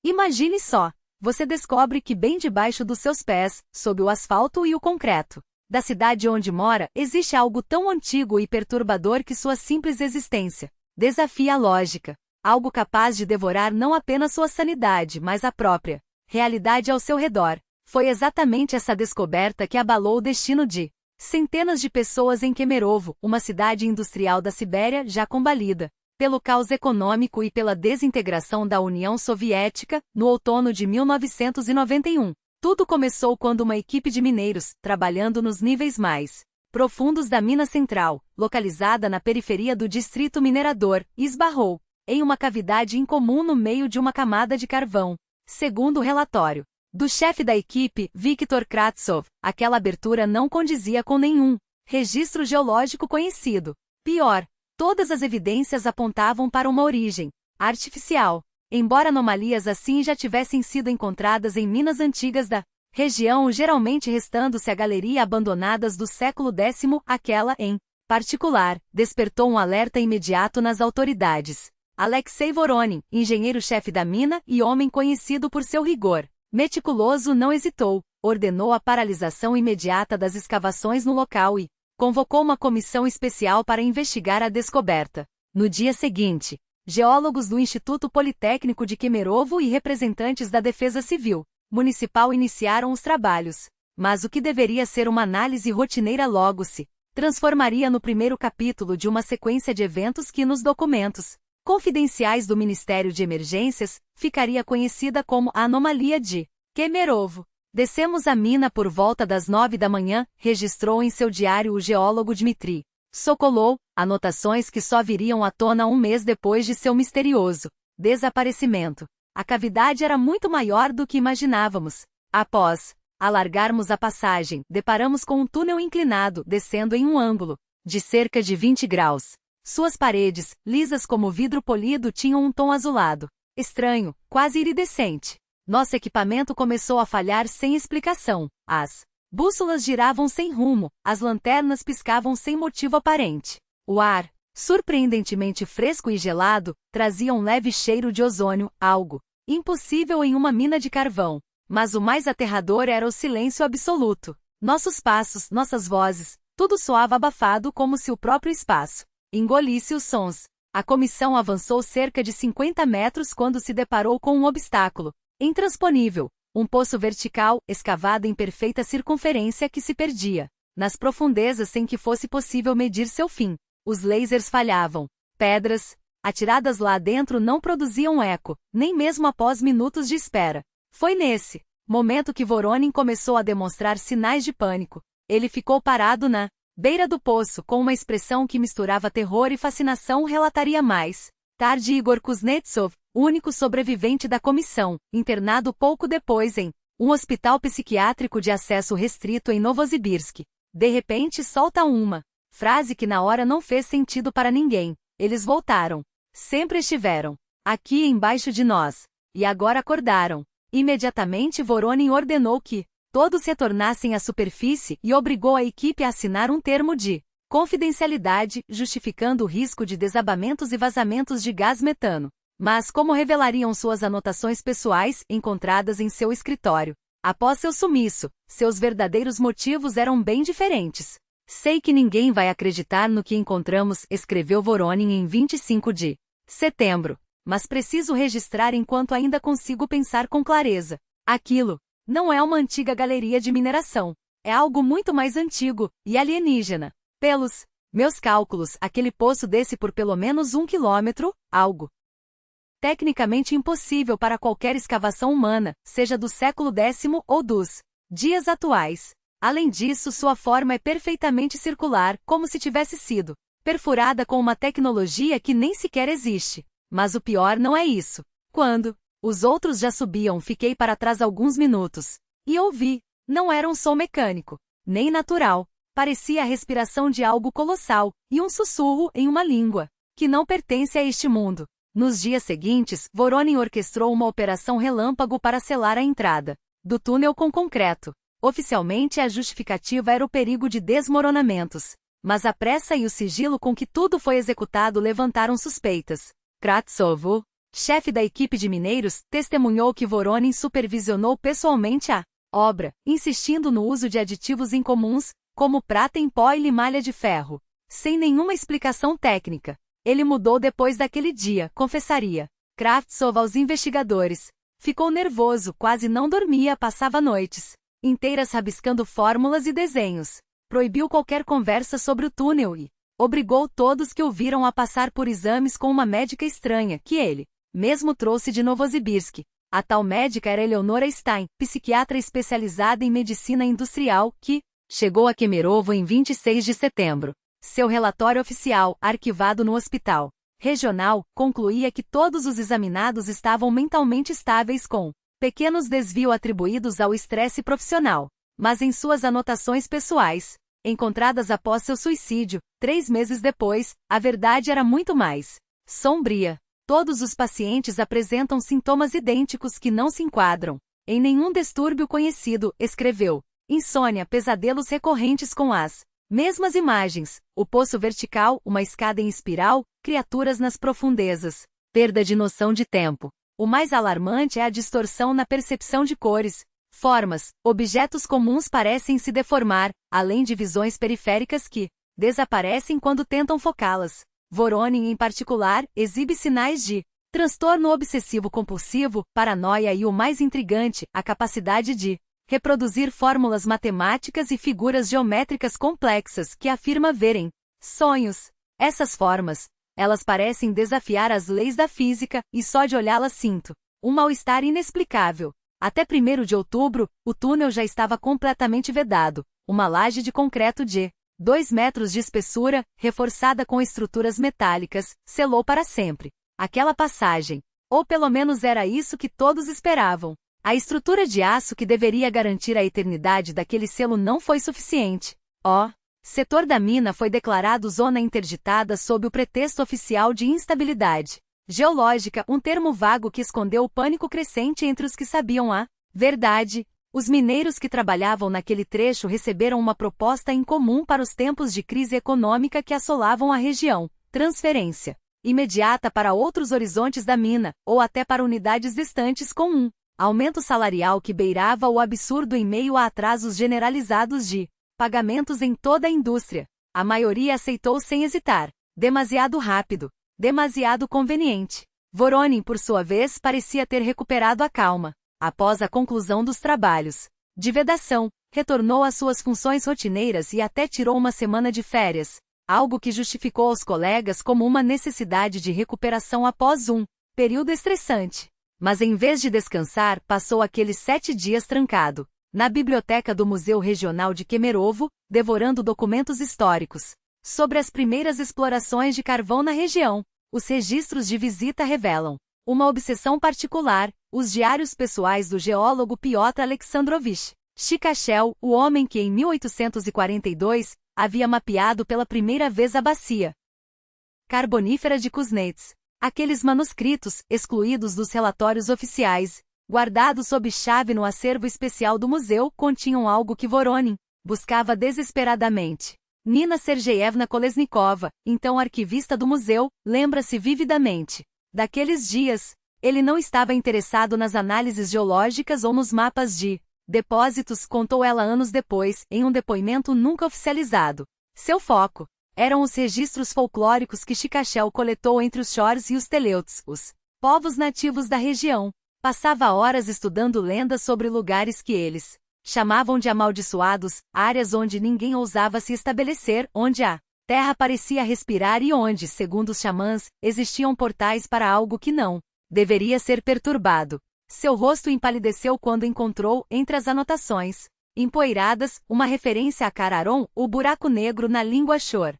Imagine só, você descobre que bem debaixo dos seus pés, sob o asfalto e o concreto da cidade onde mora, existe algo tão antigo e perturbador que sua simples existência desafia a lógica. Algo capaz de devorar não apenas sua sanidade, mas a própria realidade ao seu redor. Foi exatamente essa descoberta que abalou o destino de centenas de pessoas em Kemerovo, uma cidade industrial da Sibéria já combalida pelo caos econômico e pela desintegração da União Soviética, no outono de 1991. Tudo começou quando uma equipe de mineiros, trabalhando nos níveis mais profundos da mina central, localizada na periferia do distrito minerador, esbarrou em uma cavidade incomum no meio de uma camada de carvão. Segundo o relatório do chefe da equipe, Viktor Kratsov, aquela abertura não condizia com nenhum registro geológico conhecido. Pior, todas as evidências apontavam para uma origem artificial, embora anomalias assim já tivessem sido encontradas em minas antigas da região, geralmente restando-se a galeria abandonadas do século X. Aquela, em particular, despertou um alerta imediato nas autoridades. Alexei Voronin, engenheiro-chefe da mina e homem conhecido por seu rigor meticuloso, não hesitou, ordenou a paralisação imediata das escavações no local e convocou uma comissão especial para investigar a descoberta. No dia seguinte, geólogos do Instituto Politécnico de Kemerovo e representantes da Defesa Civil Municipal iniciaram os trabalhos. Mas o que deveria ser uma análise rotineira logo se transformaria no primeiro capítulo de uma sequência de eventos que nos documentos confidenciais do Ministério de Emergências ficaria conhecida como a Anomalia de Kemerovo. Descemos a mina por volta das 9 da manhã, registrou em seu diário o geólogo Dmitry Sokolov, anotações que só viriam à tona um mês depois de seu misterioso desaparecimento. A cavidade era muito maior do que imaginávamos. Após alargarmos a passagem, deparamos com um túnel inclinado, descendo em um ângulo de cerca de 20 graus. Suas paredes, lisas como vidro polido, tinham um tom azulado estranho, quase iridescente. Nosso equipamento começou a falhar sem explicação. As bússolas giravam sem rumo, as lanternas piscavam sem motivo aparente. O ar, surpreendentemente fresco e gelado, trazia um leve cheiro de ozônio, algo impossível em uma mina de carvão. Mas o mais aterrador era o silêncio absoluto. Nossos passos, nossas vozes, tudo soava abafado como se o próprio espaço engolisse os sons. A comissão avançou cerca de 50 metros quando se deparou com um obstáculo intransponível, um poço vertical, escavado em perfeita circunferência que se perdia nas profundezas sem que fosse possível medir seu fim. Os lasers falhavam. Pedras atiradas lá dentro não produziam eco, nem mesmo após minutos de espera. Foi nesse momento que Voronin começou a demonstrar sinais de pânico. Ele ficou parado na beira do poço com uma expressão que misturava terror e fascinação. Relataria mais tarde Igor Kuznetsov, o único sobrevivente da comissão, internado pouco depois em um hospital psiquiátrico de acesso restrito em Novosibirsk. De repente solta uma frase que na hora não fez sentido para ninguém. Eles voltaram. Sempre estiveram aqui embaixo de nós. E agora acordaram. Imediatamente Voronin ordenou que todos retornassem à superfície e obrigou a equipe a assinar um termo de confidencialidade, justificando o risco de desabamentos e vazamentos de gás metano. Mas como revelariam suas anotações pessoais, encontradas em seu escritório, após seu sumiço, seus verdadeiros motivos eram bem diferentes. Sei que ninguém vai acreditar no que encontramos, escreveu Voronin em 25 de setembro. Mas preciso registrar enquanto ainda consigo pensar com clareza. Aquilo não é uma antiga galeria de mineração. É algo muito mais antigo e alienígena. Pelos meus cálculos, aquele poço desce por pelo menos 1 quilômetro, algo tecnicamente impossível para qualquer escavação humana, seja do século X ou dos dias atuais. Além disso, sua forma é perfeitamente circular, como se tivesse sido perfurada com uma tecnologia que nem sequer existe. Mas o pior não é isso. Quando os outros já subiam, fiquei para trás alguns minutos. E ouvi. Não era um som mecânico, nem natural. Parecia a respiração de algo colossal, e um sussurro em uma língua que não pertence a este mundo. Nos dias seguintes, Voronin orquestrou uma operação relâmpago para selar a entrada do túnel com concreto. Oficialmente, a justificativa era o perigo de desmoronamentos. Mas a pressa e o sigilo com que tudo foi executado levantaram suspeitas. Kratsov, o chefe da equipe de mineiros, testemunhou que Voronin supervisionou pessoalmente a obra, insistindo no uso de aditivos incomuns, como prata em pó e limalha de ferro. Sem nenhuma explicação técnica. Ele mudou depois daquele dia, confessaria Kravtsov aos investigadores. Ficou nervoso, quase não dormia, passava noites inteiras rabiscando fórmulas e desenhos. Proibiu qualquer conversa sobre o túnel e obrigou todos que o viram a passar por exames com uma médica estranha, que ele mesmo trouxe de Novosibirsk. A tal médica era Eleonora Stein, psiquiatra especializada em medicina industrial, que chegou a Kemerovo em 26 de setembro. Seu relatório oficial, arquivado no hospital regional, concluía que todos os examinados estavam mentalmente estáveis com pequenos desvios atribuídos ao estresse profissional. Mas em suas anotações pessoais, encontradas após seu suicídio, 3 meses depois, a verdade era muito mais sombria. Todos os pacientes apresentam sintomas idênticos que não se enquadram em nenhum distúrbio conhecido, escreveu. Insônia, pesadelos recorrentes com as mesmas imagens, o poço vertical, uma escada em espiral, criaturas nas profundezas, perda de noção de tempo. O mais alarmante é a distorção na percepção de cores, formas, objetos comuns parecem se deformar, além de visões periféricas que desaparecem quando tentam focá-las. Voronin, em particular, exibe sinais de transtorno obsessivo-compulsivo, paranoia e, o mais intrigante, a capacidade de reproduzir fórmulas matemáticas e figuras geométricas complexas que afirma verem sonhos. Essas formas, elas parecem desafiar as leis da física, e só de olhá-las sinto um mal-estar inexplicável. Até 1º de outubro, o túnel já estava completamente vedado. Uma laje de concreto de 2 metros de espessura, reforçada com estruturas metálicas, selou para sempre aquela passagem. Ou pelo menos era isso que todos esperavam. A estrutura de aço que deveria garantir a eternidade daquele selo não foi suficiente. O setor da mina foi declarado zona interditada sob o pretexto oficial de instabilidade geológica, um termo vago que escondeu o pânico crescente entre os que sabiam a verdade. Os mineiros que trabalhavam naquele trecho receberam uma proposta incomum para os tempos de crise econômica que assolavam a região: transferência imediata para outros horizontes da mina, ou até para unidades distantes com um aumento salarial que beirava o absurdo em meio a atrasos generalizados de pagamentos em toda a indústria. A maioria aceitou sem hesitar. Demasiado rápido. Demasiado conveniente. Voronin, por sua vez, parecia ter recuperado a calma. Após a conclusão dos trabalhos de vedação, retornou às suas funções rotineiras e até tirou uma semana de férias, algo que justificou aos colegas como uma necessidade de recuperação após um período estressante. Mas em vez de descansar, passou aqueles 7 dias trancado na biblioteca do Museu Regional de Kemerovo, devorando documentos históricos sobre as primeiras explorações de carvão na região. Os registros de visita revelam uma obsessão particular: os diários pessoais do geólogo Piotr Alexandrovich Chikashel, o homem que em 1842 havia mapeado pela primeira vez a bacia carbonífera de Kuznets. Aqueles manuscritos, excluídos dos relatórios oficiais, guardados sob chave no acervo especial do museu, continham algo que Voronin buscava desesperadamente. Nina Sergeyevna Kolesnikova, então arquivista do museu, lembra-se vividamente daqueles dias. Ele não estava interessado nas análises geológicas ou nos mapas de depósitos, contou ela anos depois, em um depoimento nunca oficializado. Seu foco eram os registros folclóricos que Chikashel coletou entre os Shors e os Teleuts, os povos nativos da região. Passava horas estudando lendas sobre lugares que eles chamavam de amaldiçoados, áreas onde ninguém ousava se estabelecer, onde a terra parecia respirar e onde, segundo os xamãs, existiam portais para algo que não deveria ser perturbado. Seu rosto empalideceu quando encontrou, entre as anotações empoeiradas, uma referência a Kararon, o buraco negro na língua Shor.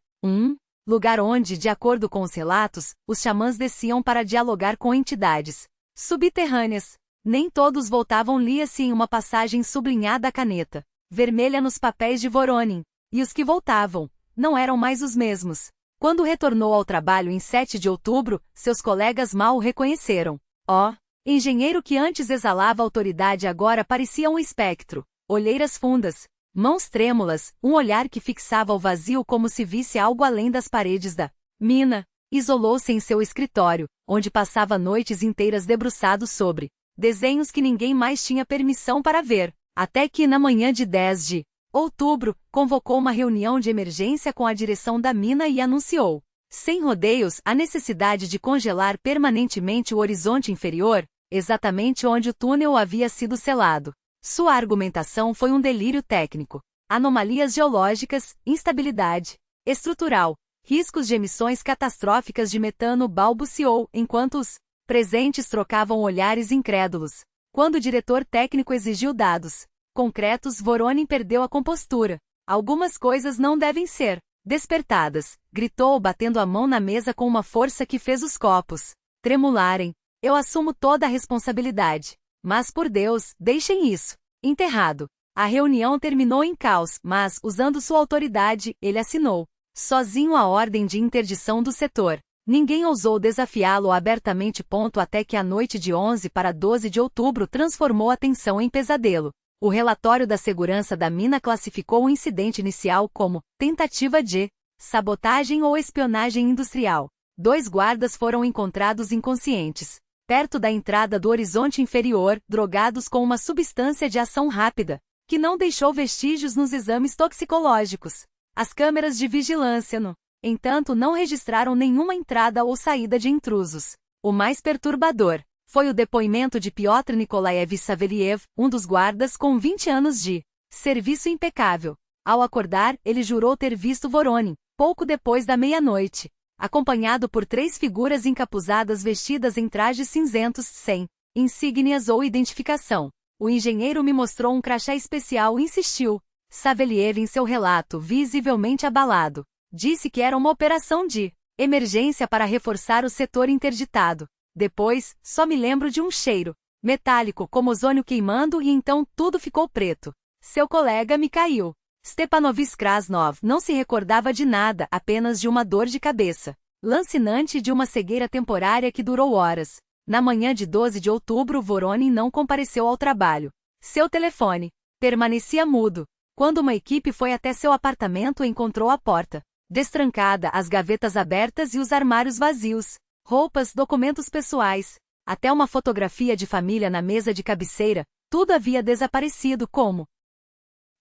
Lugar onde, de acordo com os relatos, os xamãs desciam para dialogar com entidades subterrâneas. Nem todos voltavam, lia-se em uma passagem sublinhada a caneta vermelha nos papéis de Voronin. E os que voltavam não eram mais os mesmos. Quando retornou ao trabalho em 7 de outubro, seus colegas mal o reconheceram. O engenheiro que antes exalava autoridade agora parecia um espectro. Olheiras fundas, mãos trêmulas, um olhar que fixava o vazio como se visse algo além das paredes da mina. Isolou-se em seu escritório, onde passava noites inteiras debruçado sobre desenhos que ninguém mais tinha permissão para ver, até que na manhã de 10 de outubro, convocou uma reunião de emergência com a direção da mina e anunciou, sem rodeios, a necessidade de congelar permanentemente o horizonte inferior, exatamente onde o túnel havia sido selado. Sua argumentação foi um delírio técnico. Anomalias geológicas, instabilidade estrutural, riscos de emissões catastróficas de metano, balbuciou, enquanto os presentes trocavam olhares incrédulos. Quando o diretor técnico exigiu dados concretos, Voronin perdeu a compostura. Algumas coisas não devem ser despertadas, gritou, batendo a mão na mesa com uma força que fez os copos tremularem. Eu assumo toda a responsabilidade. Mas por Deus, deixem isso enterrado. A reunião terminou em caos, mas, usando sua autoridade, ele assinou sozinho a ordem de interdição do setor. Ninguém ousou desafiá-lo abertamente. Até que a noite de 11 para 12 de outubro transformou a tensão em pesadelo. O relatório da segurança da mina classificou o incidente inicial como tentativa de sabotagem ou espionagem industrial. 2 guardas foram encontrados inconscientes perto da entrada do horizonte inferior, drogados com uma substância de ação rápida, que não deixou vestígios nos exames toxicológicos. As câmeras de vigilância, no entanto, não registraram nenhuma entrada ou saída de intrusos. O mais perturbador foi o depoimento de Piotr Nikolaevich Saveliev, um dos guardas com 20 anos de serviço impecável. Ao acordar, ele jurou ter visto Voronin, pouco depois da meia-noite, acompanhado por 3 figuras encapuzadas vestidas em trajes cinzentos sem insígnias ou identificação. O engenheiro me mostrou um crachá especial e insistiu. Saveliev, em seu relato, visivelmente abalado, disse que era uma operação de emergência para reforçar o setor interditado. Depois, só me lembro de um cheiro metálico como ozônio queimando e então tudo ficou preto. Seu colega Mikhail Stepanovich Krasnov não se recordava de nada, apenas de uma dor de cabeça lancinante e de uma cegueira temporária que durou horas. Na manhã de 12 de outubro, Voronin não compareceu ao trabalho. Seu telefone permanecia mudo. Quando uma equipe foi até seu apartamento, encontrou a porta destrancada, as gavetas abertas e os armários vazios. Roupas, documentos pessoais, até uma fotografia de família na mesa de cabeceira, tudo havia desaparecido como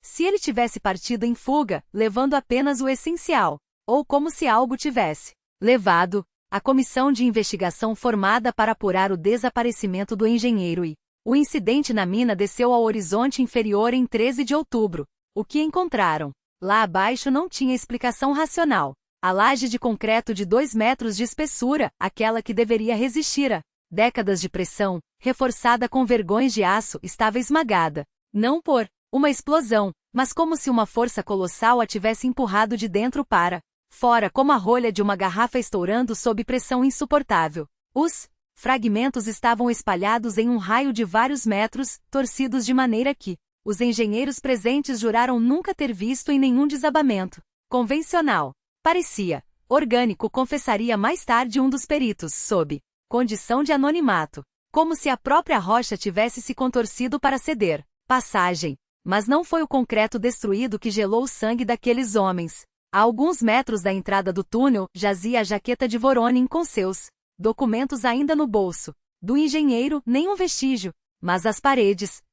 se ele tivesse partido em fuga, levando apenas o essencial, ou como se algo tivesse levado. A comissão de investigação formada para apurar o desaparecimento do engenheiro e o incidente na mina desceu ao horizonte inferior em 13 de outubro. O que encontraram lá abaixo não tinha explicação racional. A laje de concreto de 2 metros de espessura, aquela que deveria resistir a décadas de pressão, reforçada com vergões de aço, estava esmagada. Não por uma explosão, mas como se uma força colossal a tivesse empurrado de dentro para fora, como a rolha de uma garrafa estourando sob pressão insuportável. Os fragmentos estavam espalhados em um raio de vários metros, torcidos de maneira que os engenheiros presentes juraram nunca ter visto em nenhum desabamento convencional. Parecia orgânico, confessaria mais tarde um dos peritos, sob condição de anonimato, como se a própria rocha tivesse se contorcido para ceder passagem. Mas não foi o concreto destruído que gelou o sangue daqueles homens. A alguns metros da entrada do túnel, jazia a jaqueta de Voronin com seus documentos ainda no bolso. Do engenheiro, nenhum vestígio. Mas as paredes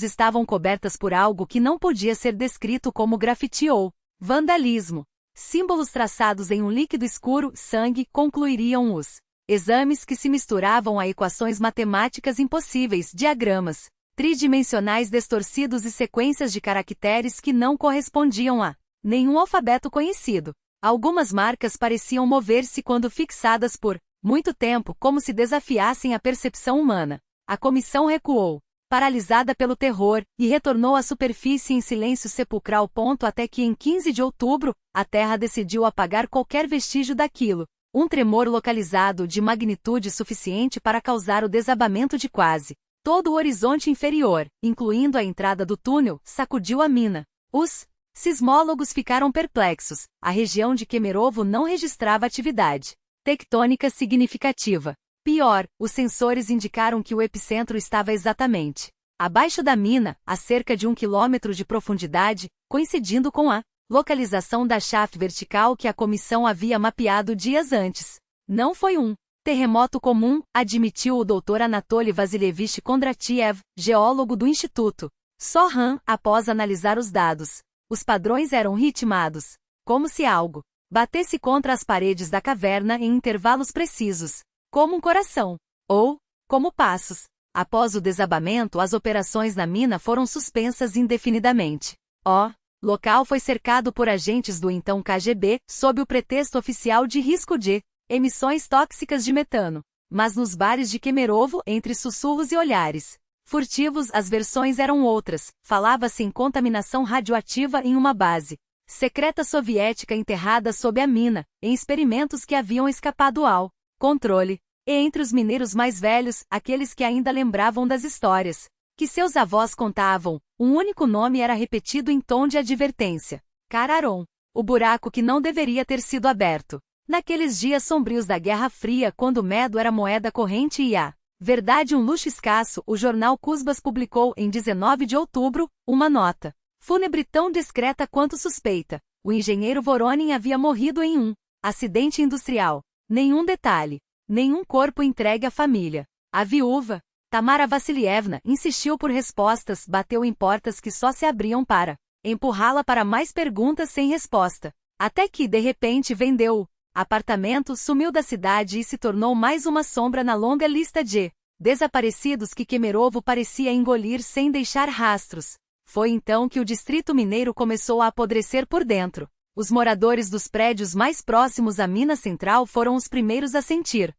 estavam cobertas por algo que não podia ser descrito como grafite ou vandalismo. Símbolos traçados em um líquido escuro, sangue, concluiriam os exames que se misturavam a equações matemáticas impossíveis, diagramas tridimensionais distorcidos e sequências de caracteres que não correspondiam a nenhum alfabeto conhecido. Algumas marcas pareciam mover-se quando fixadas por muito tempo, como se desafiassem a percepção humana. A comissão recuou, paralisada pelo terror, e retornou à superfície em silêncio sepulcral. Até que em 15 de outubro, a Terra decidiu apagar qualquer vestígio daquilo. Um tremor localizado de magnitude suficiente para causar o desabamento de quase todo o horizonte inferior, incluindo a entrada do túnel, sacudiu a mina. Os sismólogos ficaram perplexos. A região de Kemerovo não registrava atividade tectônica significativa. Pior, os sensores indicaram que o epicentro estava exatamente abaixo da mina, a cerca de 1 quilômetro de profundidade, coincidindo com a localização da chave vertical que a comissão havia mapeado dias antes. Não foi um terremoto comum, admitiu o Dr. Anatoly Vasilievich Kondratiev, geólogo do Instituto Sohan, após analisar os dados. Os padrões eram ritmados, como se algo batesse contra as paredes da caverna em intervalos precisos, como um coração, ou como passos. Após o desabamento, as operações na mina foram suspensas indefinidamente. O local foi cercado por agentes do então KGB, sob o pretexto oficial de risco de emissões tóxicas de metano. Mas nos bares de Kemerovo, entre sussurros e olhares furtivos, as versões eram outras. Falava-se em contaminação radioativa em uma base secreta soviética enterrada sob a mina, em experimentos que haviam escapado ao controle. E entre os mineiros mais velhos, aqueles que ainda lembravam das histórias que seus avós contavam, um único nome era repetido em tom de advertência: Kararon, o buraco que não deveria ter sido aberto. Naqueles dias sombrios da Guerra Fria, quando o medo era moeda corrente e a verdade um luxo escasso, o jornal Kuzbas publicou, em 19 de outubro, uma nota fúnebre tão discreta quanto suspeita. O engenheiro Voronin havia morrido em um acidente industrial. Nenhum detalhe, nenhum corpo entregue à família. A viúva, Tamara Vassilievna, insistiu por respostas, bateu em portas que só se abriam para empurrá-la para mais perguntas sem resposta. Até que, de repente, vendeu o apartamento, sumiu da cidade e se tornou mais uma sombra na longa lista de desaparecidos que Kemerovo parecia engolir sem deixar rastros. Foi então que o distrito mineiro começou a apodrecer por dentro. Os moradores dos prédios mais próximos à mina central foram os primeiros a sentir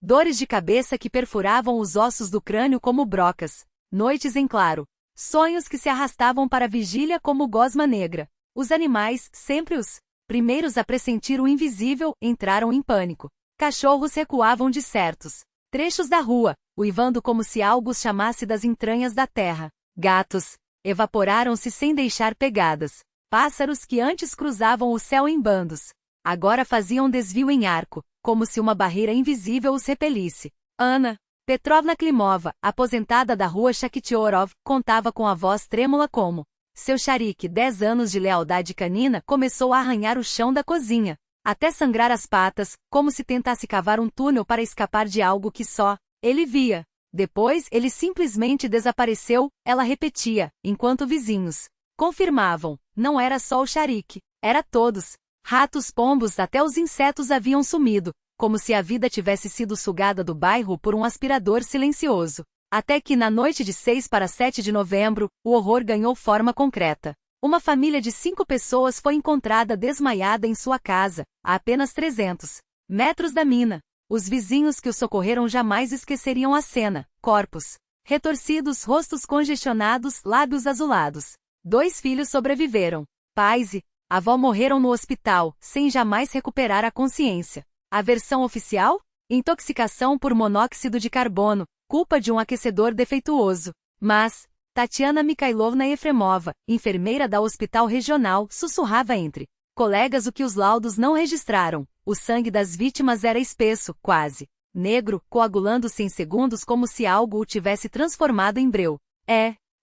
dores de cabeça que perfuravam os ossos do crânio como brocas, noites em claro, sonhos que se arrastavam para a vigília como gosma negra. Os animais, sempre os primeiros a pressentir o invisível, entraram em pânico. Cachorros recuavam de certos trechos da rua, uivando como se algo os chamasse das entranhas da terra. Gatos evaporaram-se sem deixar pegadas. Pássaros que antes cruzavam o céu em bandos, agora faziam desvio em arco, como se uma barreira invisível os repelisse. Ana Petrovna Klimova, aposentada da rua Shakhtiorov, contava com a voz trêmula como seu Sharik, 10 anos de lealdade canina, começou a arranhar o chão da cozinha, até sangrar as patas, como se tentasse cavar um túnel para escapar de algo que só ele via. Depois ele simplesmente desapareceu, ela repetia, enquanto vizinhos confirmavam. Não era só o Sharik, era todos. Ratos, pombos, até os insetos haviam sumido, como se a vida tivesse sido sugada do bairro por um aspirador silencioso. Até que, na noite de 6 para 7 de novembro, o horror ganhou forma concreta. Uma família de 5 pessoas foi encontrada desmaiada em sua casa, a apenas 300 metros da mina. Os vizinhos que o socorreram jamais esqueceriam a cena: corpos retorcidos, rostos congestionados, lábios azulados. 2 filhos sobreviveram. Pais e avó morreram no hospital, sem jamais recuperar a consciência. A versão oficial? Intoxicação por monóxido de carbono, culpa de um aquecedor defeituoso. Mas Tatiana Mikhailovna Efremova, enfermeira da Hospital Regional, sussurrava entre colegas o que os laudos não registraram. O sangue das vítimas era espesso, quase negro, coagulando-se em segundos como se algo o tivesse transformado em breu.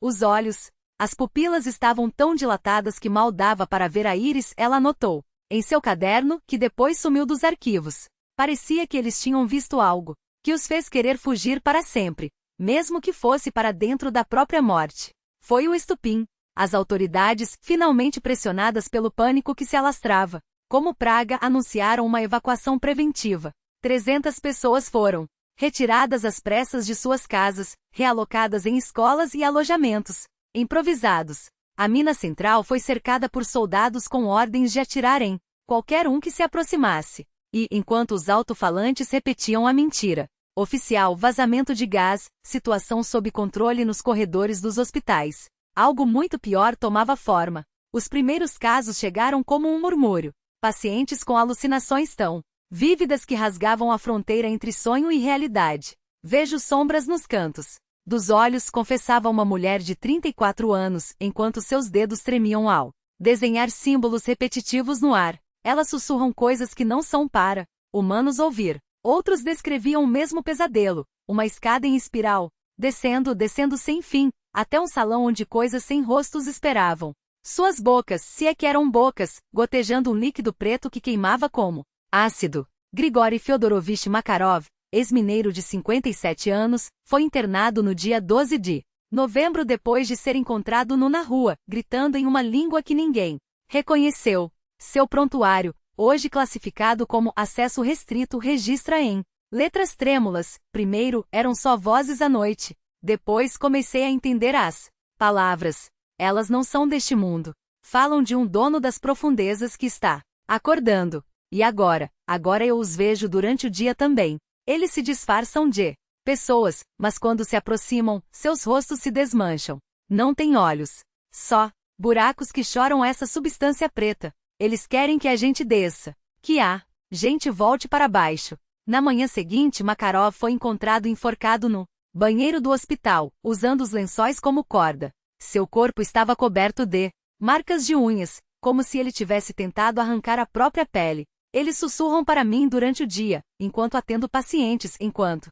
Os olhos. As pupilas estavam tão dilatadas que mal dava para ver a íris, ela anotou em seu caderno, que depois sumiu dos arquivos. Parecia que eles tinham visto algo que os fez querer fugir para sempre, mesmo que fosse para dentro da própria morte. Foi o estupim. As autoridades, finalmente pressionadas pelo pânico que se alastrava como praga, anunciaram uma evacuação preventiva. 300 pessoas foram retiradas às pressas de suas casas, realocadas em escolas e alojamentos improvisados. A mina central foi cercada por soldados com ordens de atirar em qualquer um que se aproximasse. E, enquanto os alto-falantes repetiam a mentira oficial: vazamento de gás, situação sob controle nos corredores dos hospitais, algo muito pior tomava forma. Os primeiros casos chegaram como um murmúrio. Pacientes com alucinações tão vívidas que rasgavam a fronteira entre sonho e realidade. Vejo sombras nos cantos dos olhos, confessava uma mulher de 34 anos, enquanto seus dedos tremiam ao desenhar símbolos repetitivos no ar. Elas sussurram coisas que não são para humanos ouvir. Outros descreviam o mesmo pesadelo, uma escada em espiral, descendo sem fim, até um salão onde coisas sem rostos esperavam. Suas bocas, se é que eram bocas, gotejando um líquido preto que queimava como ácido. Grigori Fyodorovich Makarov, ex-mineiro de 57 anos, foi internado no dia 12 de novembro depois de ser encontrado nu na rua, gritando em uma língua que ninguém reconheceu. Seu prontuário, hoje classificado como acesso restrito, registra em letras trêmulas: primeiro, eram só vozes à noite. Depois comecei a entender as palavras. Elas não são deste mundo. Falam de um dono das profundezas que está acordando. E agora eu os vejo durante o dia também. Eles se disfarçam de pessoas, mas quando se aproximam, seus rostos se desmancham. Não têm olhos. Só buracos que choram essa substância preta. Eles querem que a gente desça. Que a gente volte para baixo. Na manhã seguinte, Makarov foi encontrado enforcado no banheiro do hospital, usando os lençóis como corda. Seu corpo estava coberto de marcas de unhas, como se ele tivesse tentado arrancar a própria pele. Eles sussurram para mim durante o dia, enquanto atendo pacientes, enquanto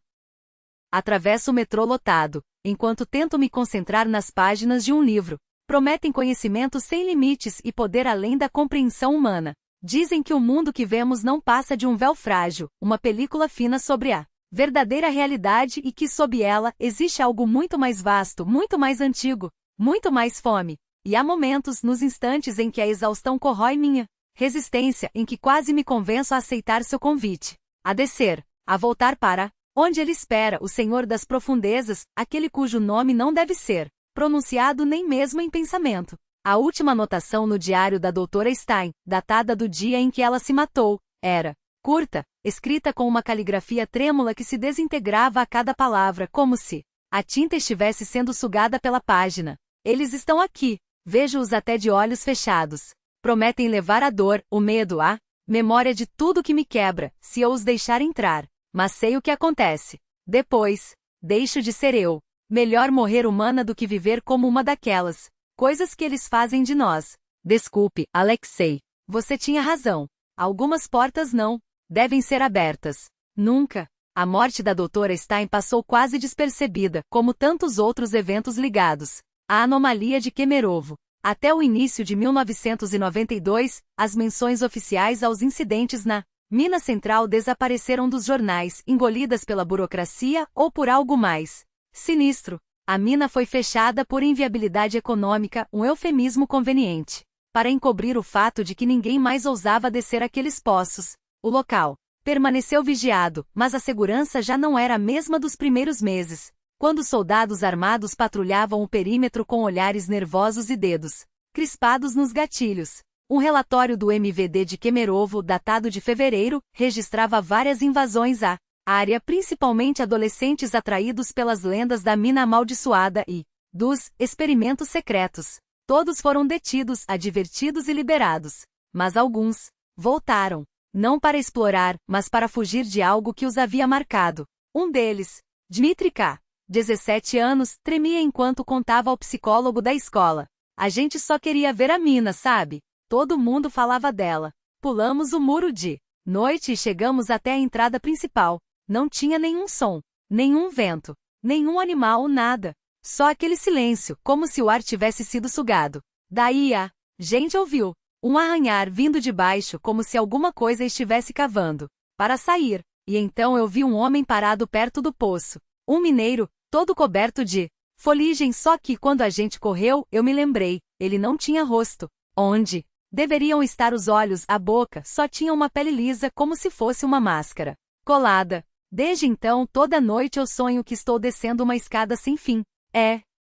atravesso o metrô lotado, enquanto tento me concentrar nas páginas de um livro. Prometem conhecimento sem limites e poder além da compreensão humana. Dizem que o mundo que vemos não passa de um véu frágil, uma película fina sobre a verdadeira realidade e que sob ela existe algo muito mais vasto, muito mais antigo, muito mais fome. E há momentos, nos instantes em que a exaustão corrói minha resistência, em que quase me convenço a aceitar seu convite. A descer, a voltar para onde ele espera, o Senhor das profundezas, aquele cujo nome não deve ser pronunciado nem mesmo em pensamento. A última anotação no diário da doutora Stein, datada do dia em que ela se matou, era curta, escrita com uma caligrafia trêmula que se desintegrava a cada palavra, como se a tinta estivesse sendo sugada pela página. Eles estão aqui, vejo-os até de olhos fechados. Prometem levar a dor, o medo, a memória de tudo que me quebra, se eu os deixar entrar. Mas sei o que acontece. Depois, deixo de ser eu. Melhor morrer humana do que viver como uma daquelas coisas que eles fazem de nós. Desculpe, Alexei. Você tinha razão. Algumas portas não devem ser abertas. Nunca. A morte da doutora Stein passou quase despercebida, como tantos outros eventos ligados à anomalia de Kemerovo. Até o início de 1992, as menções oficiais aos incidentes na mina central desapareceram dos jornais, engolidas pela burocracia ou por algo mais sinistro. A mina foi fechada por inviabilidade econômica, um eufemismo conveniente para encobrir o fato de que ninguém mais ousava descer aqueles poços. O local permaneceu vigiado, mas a segurança já não era a mesma dos primeiros meses, quando soldados armados patrulhavam o perímetro com olhares nervosos e dedos crispados nos gatilhos. Um relatório do MVD de Kemerovo, datado de fevereiro, registrava várias invasões à área, principalmente adolescentes atraídos pelas lendas da mina amaldiçoada e dos experimentos secretos. Todos foram detidos, advertidos e liberados. Mas alguns voltaram, não para explorar, mas para fugir de algo que os havia marcado. Um deles, Dmitry K., 17 anos, tremia enquanto contava ao psicólogo da escola. A gente só queria ver a mina, sabe? Todo mundo falava dela. Pulamos o muro de noite e chegamos até a entrada principal. Não tinha nenhum som, nenhum vento, nenhum animal, nada. Só aquele silêncio, como se o ar tivesse sido sugado. Daí a gente ouviu um arranhar vindo de baixo, como se alguma coisa estivesse cavando para sair. E então eu vi um homem parado perto do poço. Um mineiro, todo coberto de foligem, só que quando a gente correu, eu me lembrei, ele não tinha rosto. Onde deveriam estar os olhos, a boca, só tinha uma pele lisa como se fosse uma máscara colada. Desde então, toda noite eu sonho que estou descendo uma escada sem fim.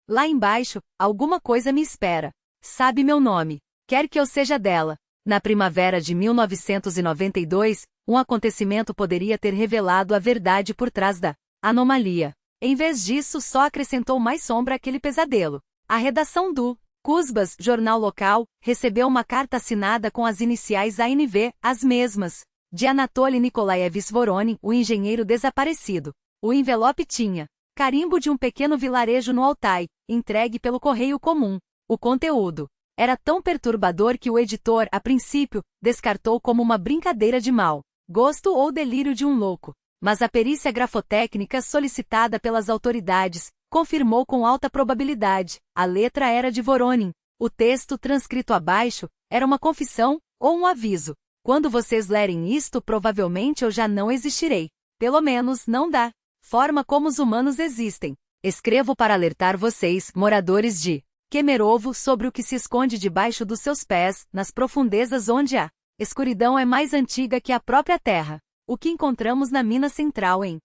Lá embaixo, alguma coisa me espera. Sabe meu nome. Quer que eu seja dela. Na primavera de 1992, um acontecimento poderia ter revelado a verdade por trás da anomalia. Em vez disso, só acrescentou mais sombra àquele pesadelo. A redação do Kuzbas, jornal local, recebeu uma carta assinada com as iniciais ANV, as mesmas de Anatoly Nikolaevich Voronin, o engenheiro desaparecido. O envelope tinha carimbo de um pequeno vilarejo no Altai, entregue pelo correio comum. O conteúdo era tão perturbador que o editor, a princípio, descartou como uma brincadeira de mau gosto ou delírio de um louco. Mas a perícia grafotécnica solicitada pelas autoridades confirmou com alta probabilidade. A letra era de Voronin. O texto transcrito abaixo era uma confissão ou um aviso. Quando vocês lerem isto, provavelmente eu já não existirei. Pelo menos não da forma como os humanos existem. Escrevo para alertar vocês, moradores de Kemerovo, sobre o que se esconde debaixo dos seus pés, nas profundezas onde a escuridão é mais antiga que a própria terra. O que encontramos na mina central em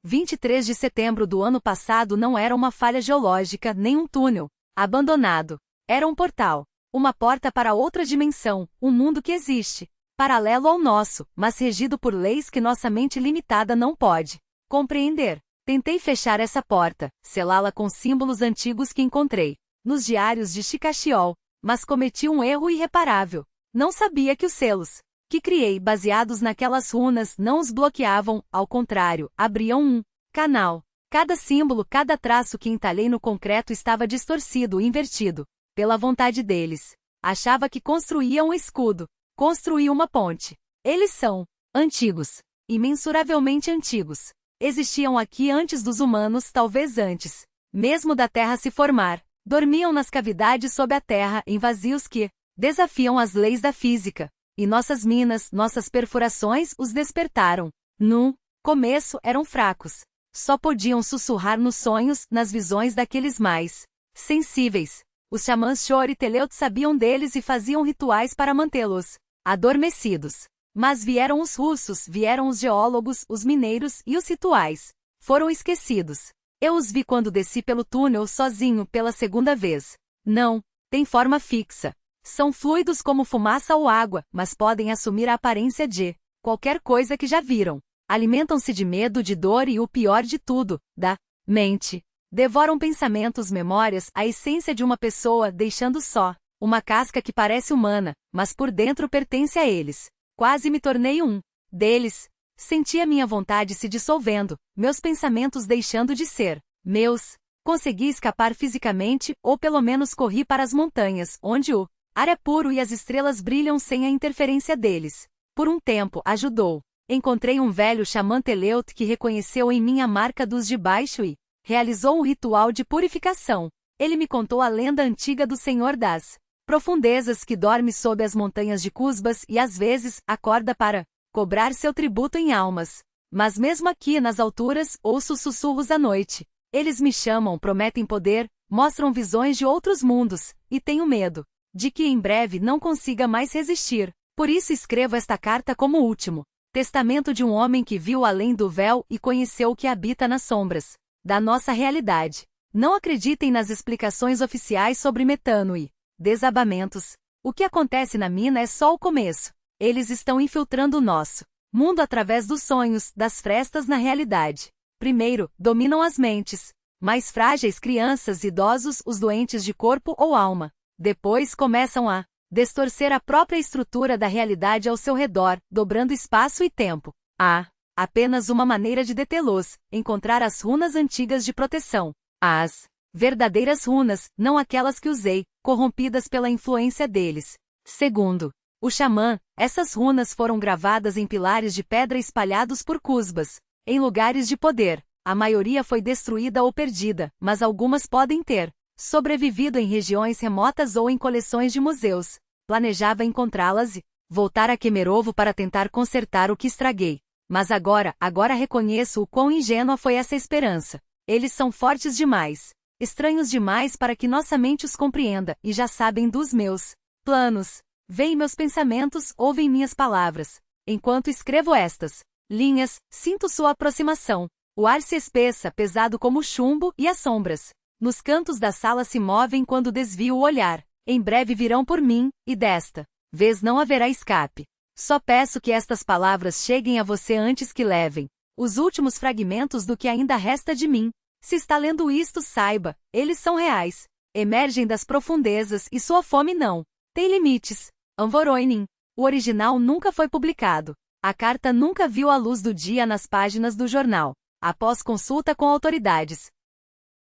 23 de setembro do ano passado não era uma falha geológica nem um túnel abandonado. Era um portal. Uma porta para outra dimensão, um mundo que existe, paralelo ao nosso, mas regido por leis que nossa mente limitada não pode compreender. Tentei fechar essa porta, selá-la com símbolos antigos que encontrei nos diários de Chicachiol, mas cometi um erro irreparável. Não sabia que os selos que criei baseados naquelas runas não os bloqueavam, ao contrário, abriam um canal. Cada símbolo, cada traço que entalhei no concreto estava distorcido e invertido pela vontade deles. Achava que construía um escudo, construía uma ponte. Eles são antigos, imensuravelmente antigos. Existiam aqui antes dos humanos, talvez antes mesmo da Terra se formar. Dormiam nas cavidades sob a terra, em vazios que desafiam as leis da física. E nossas minas, nossas perfurações os despertaram. No começo eram fracos. Só podiam sussurrar nos sonhos, nas visões daqueles mais sensíveis. Os xamãs Shor e Teleut sabiam deles e faziam rituais para mantê-los adormecidos. Mas vieram os russos, vieram os geólogos, os mineiros e os rituais foram esquecidos. Eu os vi quando desci pelo túnel sozinho pela segunda vez. Não têm forma fixa. São fluidos como fumaça ou água, mas podem assumir a aparência de qualquer coisa que já viram. Alimentam-se de medo, de dor e, o pior de tudo, da mente. Devoram pensamentos, memórias, a essência de uma pessoa, deixando só uma casca que parece humana, mas por dentro pertence a eles. Quase me tornei um deles. Senti a minha vontade se dissolvendo, meus pensamentos deixando de ser meus. Consegui escapar fisicamente, ou pelo menos corri para as montanhas, onde o ar é puro e as estrelas brilham sem a interferência deles. Por um tempo, ajudou. Encontrei um velho xamã Teleut que reconheceu em mim a marca dos de baixo e realizou um ritual de purificação. Ele me contou a lenda antiga do Senhor das Profundezas que dorme sob as montanhas de Cusbas e às vezes acorda para cobrar seu tributo em almas. Mas mesmo aqui nas alturas, ouço sussurros à noite. Eles me chamam, prometem poder, mostram visões de outros mundos, e tenho medo de que em breve não consiga mais resistir. Por isso escrevo esta carta como último testamento de um homem que viu além do véu e conheceu o que habita nas sombras da nossa realidade. Não acreditem nas explicações oficiais sobre metano e desabamentos. O que acontece na mina é só o começo. Eles estão infiltrando o nosso mundo através dos sonhos, das frestas na realidade. Primeiro, dominam as mentes mais frágeis, crianças, idosos, os doentes de corpo ou alma. Depois começam a distorcer a própria estrutura da realidade ao seu redor, dobrando espaço e tempo. Há apenas uma maneira de detê-los: encontrar as runas antigas de proteção. As verdadeiras runas, não aquelas que usei, corrompidas pela influência deles. Segundo, o xamã, essas runas foram gravadas em pilares de pedra espalhados por Cusbas, em lugares de poder. A maioria foi destruída ou perdida, mas algumas podem ter sobrevivido em regiões remotas ou em coleções de museus. Planejava encontrá-las e voltar a Kemerovo para tentar consertar o que estraguei. Mas agora reconheço o quão ingênua foi essa esperança. Eles são fortes demais, estranhos demais para que nossa mente os compreenda, e já sabem dos meus planos. Veem meus pensamentos, ouvem minhas palavras. Enquanto escrevo estas linhas, sinto sua aproximação. O ar se espessa, pesado como chumbo, e as sombras nos cantos da sala se movem quando desvio o olhar. Em breve virão por mim, e desta vez não haverá escape. Só peço que estas palavras cheguem a você antes que levem os últimos fragmentos do que ainda resta de mim. Se está lendo isto, saiba, eles são reais. Emergem das profundezas e sua fome não tem limites. Anvoroinin. O original nunca foi publicado. A carta nunca viu a luz do dia nas páginas do jornal. Após consulta com autoridades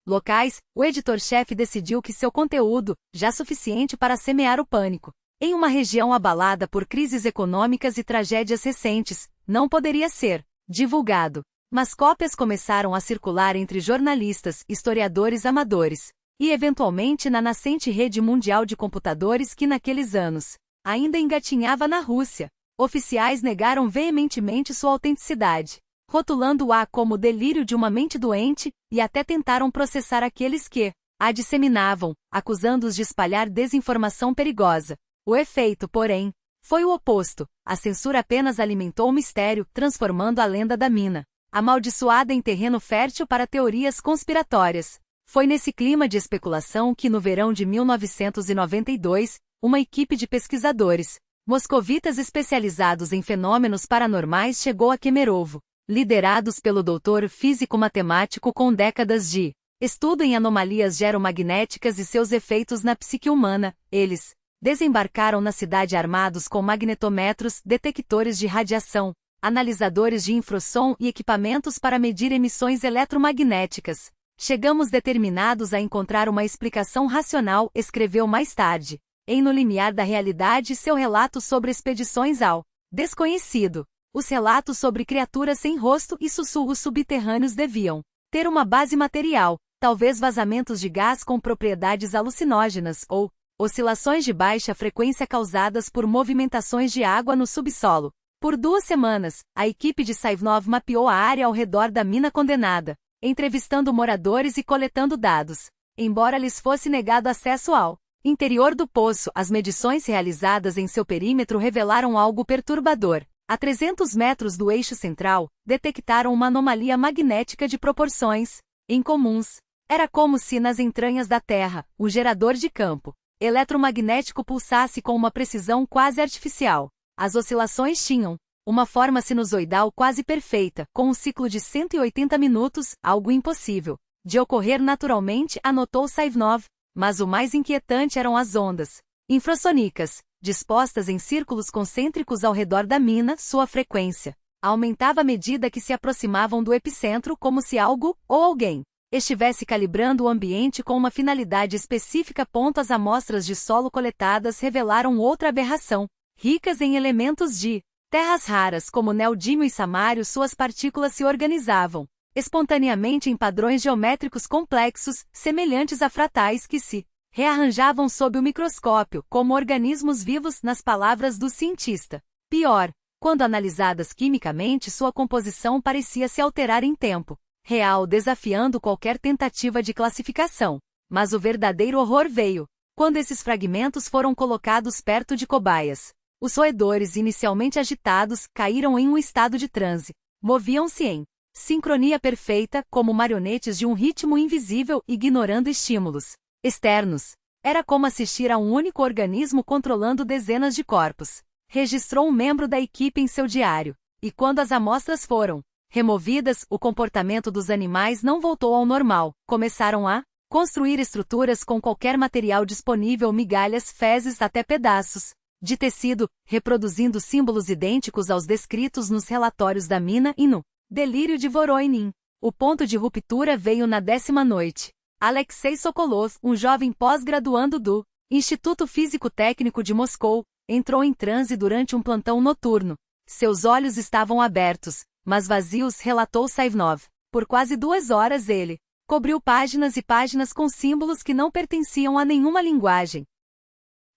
locais, o editor-chefe decidiu que seu conteúdo, já suficiente para semear o pânico em uma região abalada por crises econômicas e tragédias recentes, não poderia ser divulgado. Mas cópias começaram a circular entre jornalistas, historiadores amadores, E eventualmente na nascente rede mundial de computadores que naqueles anos ainda engatinhava na Rússia. Oficiais negaram veementemente sua autenticidade, rotulando-a como delírio de uma mente doente, e até tentaram processar aqueles que a disseminavam, acusando-os de espalhar desinformação perigosa. O efeito, porém, foi o oposto. A censura apenas alimentou o mistério, transformando a lenda da mina amaldiçoada em terreno fértil para teorias conspiratórias. Foi nesse clima de especulação que no verão de 1992, uma equipe de pesquisadores moscovitas especializados em fenômenos paranormais chegou a Kemerovo, liderados pelo doutor físico-matemático com décadas de estudo em anomalias geromagnéticas e seus efeitos na psique humana. Eles desembarcaram na cidade armados com magnetômetros, detectores de radiação, analisadores de infrassom e equipamentos para medir emissões eletromagnéticas. Chegamos determinados a encontrar uma explicação racional, escreveu mais tarde, em No Limiar da Realidade, seu relato sobre expedições ao desconhecido. Os relatos sobre criaturas sem rosto e sussurros subterrâneos deviam ter uma base material, talvez vazamentos de gás com propriedades alucinógenas ou oscilações de baixa frequência causadas por movimentações de água no subsolo. Por 2 semanas, a equipe de Saivnov mapeou a área ao redor da mina condenada, entrevistando moradores e coletando dados. Embora lhes fosse negado acesso ao interior do poço, as medições realizadas em seu perímetro revelaram algo perturbador. A 300 metros do eixo central, detectaram uma anomalia magnética de proporções incomuns. Era como se nas entranhas da Terra, o gerador de campo eletromagnético pulsasse com uma precisão quase artificial. As oscilações tinham uma forma sinusoidal quase perfeita, com um ciclo de 180 minutos, algo impossível de ocorrer naturalmente, anotou Saivnov. Mas o mais inquietante eram as ondas infrassônicas, dispostas em círculos concêntricos ao redor da mina. Sua frequência aumentava à medida que se aproximavam do epicentro, como se algo, ou alguém, estivesse calibrando o ambiente com uma finalidade específica. As amostras de solo coletadas revelaram outra aberração. Ricas em elementos de terras raras como neodímio e samário, suas partículas se organizavam espontaneamente em padrões geométricos complexos, semelhantes a fratais que se rearranjavam sob o microscópio, como organismos vivos, nas palavras do cientista. Pior, quando analisadas quimicamente, sua composição parecia se alterar em tempo real, desafiando qualquer tentativa de classificação. Mas o verdadeiro horror veio quando esses fragmentos foram colocados perto de cobaias. Os roedores, inicialmente agitados, caíram em um estado de transe. Moviam-se em sincronia perfeita, como marionetes de um ritmo invisível, ignorando estímulos externos. Era como assistir a um único organismo controlando dezenas de corpos. Registrou um membro da equipe em seu diário. E quando as amostras foram removidas, o comportamento dos animais não voltou ao normal. Começaram a construir estruturas com qualquer material disponível, migalhas, fezes, até pedaços de tecido, reproduzindo símbolos idênticos aos descritos nos relatórios da mina e no delírio de Voronin. O ponto de ruptura veio na 10ª noite. Alexei Sokolov, um jovem pós-graduando do Instituto Físico-Técnico de Moscou, entrou em transe durante um plantão noturno. Seus olhos estavam abertos, mas vazios, relatou Saivnov. Por quase 2 horas ele cobriu páginas e páginas com símbolos que não pertenciam a nenhuma linguagem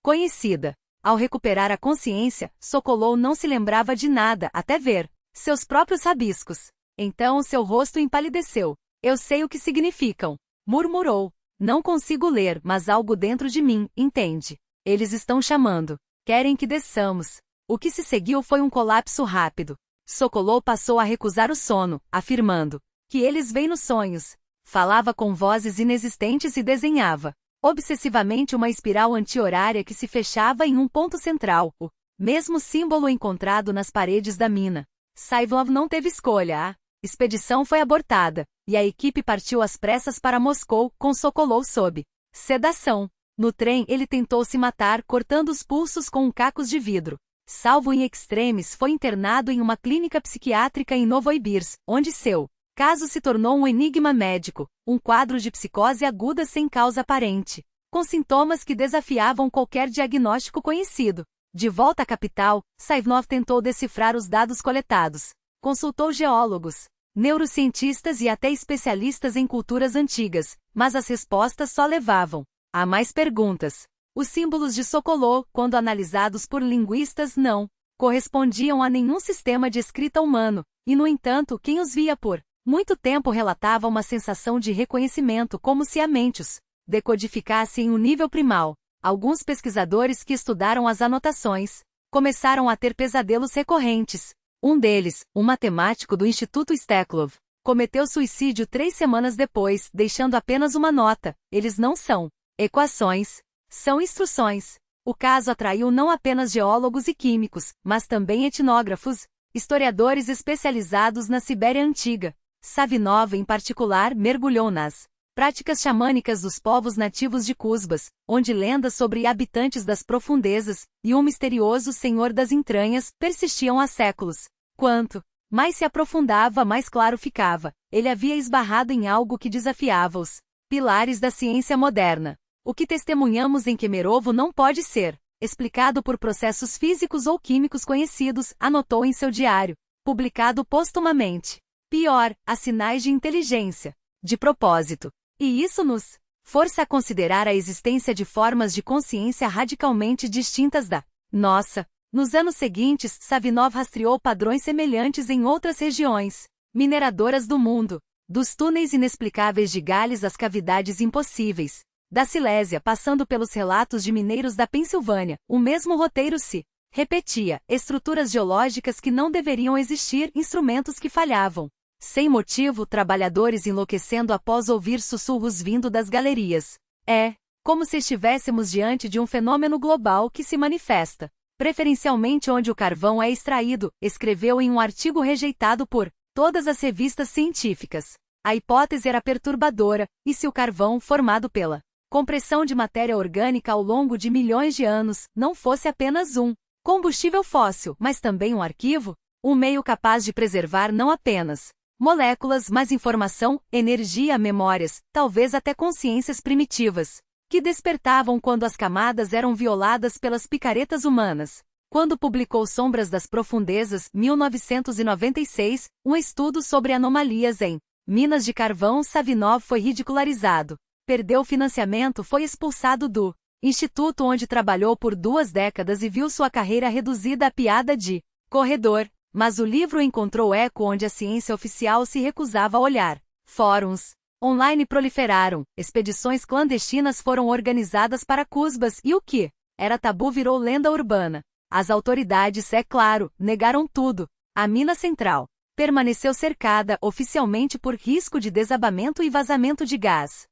conhecida. Ao recuperar a consciência, Sokolov não se lembrava de nada, até ver seus próprios rabiscos. Então seu rosto empalideceu. Eu sei o que significam, murmurou. Não consigo ler, mas algo dentro de mim entende. Eles estão chamando. Querem que desçamos. O que se seguiu foi um colapso rápido. Sokolov passou a recusar o sono, afirmando que eles vêm nos sonhos. Falava com vozes inexistentes e desenhava obsessivamente uma espiral anti-horária que se fechava em um ponto central, o mesmo símbolo encontrado nas paredes da mina. Saivnov não teve escolha. A expedição foi abortada, e a equipe partiu às pressas para Moscou, com Sokolov sob sedação. No trem ele tentou se matar cortando os pulsos com cacos de vidro. Salvo em extremis, foi internado em uma clínica psiquiátrica em Novoibirsk, onde seu caso se tornou um enigma médico, um quadro de psicose aguda sem causa aparente, com sintomas que desafiavam qualquer diagnóstico conhecido. De volta à capital, Saivnov tentou decifrar os dados coletados. Consultou geólogos, neurocientistas e até especialistas em culturas antigas, mas as respostas só levavam a mais perguntas. Os símbolos de Sokolov, quando analisados por linguistas, não correspondiam a nenhum sistema de escrita humano, e no entanto, quem os via por muito tempo relatava uma sensação de reconhecimento como se a mente os decodificasse em um nível primal. Alguns pesquisadores que estudaram as anotações começaram a ter pesadelos recorrentes. Um deles, um matemático do Instituto Steklov, cometeu suicídio 3 semanas depois, deixando apenas uma nota: eles não são equações, são instruções. O caso atraiu não apenas geólogos e químicos, mas também etnógrafos, historiadores especializados na Sibéria Antiga. Savinov, em particular, mergulhou nas práticas xamânicas dos povos nativos de Cusbas, onde lendas sobre habitantes das profundezas e um misterioso senhor das entranhas persistiam há séculos. Quanto mais se aprofundava, mais claro ficava. Ele havia esbarrado em algo que desafiava os pilares da ciência moderna. O que testemunhamos em Kemerovo não pode ser explicado por processos físicos ou químicos conhecidos, anotou em seu diário, publicado postumamente. Pior, há sinais de inteligência, de propósito. E isso nos força a considerar a existência de formas de consciência radicalmente distintas da nossa. Nos anos seguintes, Savinov rastreou padrões semelhantes em outras regiões mineradoras do mundo, dos túneis inexplicáveis de Gales às cavidades impossíveis da Silésia, passando pelos relatos de mineiros da Pensilvânia. O mesmo roteiro se repetia: estruturas geológicas que não deveriam existir, instrumentos que falhavam. Sem motivo, trabalhadores enlouquecendo após ouvir sussurros vindo das galerias. É como se estivéssemos diante de um fenômeno global que se manifesta preferencialmente onde o carvão é extraído, escreveu em um artigo rejeitado por todas as revistas científicas. A hipótese era perturbadora, e se o carvão, formado pela compressão de matéria orgânica ao longo de milhões de anos, não fosse apenas um combustível fóssil, mas também um arquivo, um meio capaz de preservar não apenas moléculas, mas informação, energia, memórias, talvez até consciências primitivas, que despertavam quando as camadas eram violadas pelas picaretas humanas. Quando publicou Sombras das Profundezas, 1996, um estudo sobre anomalias em minas de carvão, Savinov foi ridicularizado. Perdeu financiamento, foi expulsado do instituto onde trabalhou por 2 décadas e viu sua carreira reduzida à piada de corredor. Mas o livro encontrou eco onde a ciência oficial se recusava a olhar. Fóruns online proliferaram, expedições clandestinas foram organizadas para Cusbas e o que era tabu virou lenda urbana. As autoridades, é claro, negaram tudo. A mina central permaneceu cercada oficialmente por risco de desabamento e vazamento de gás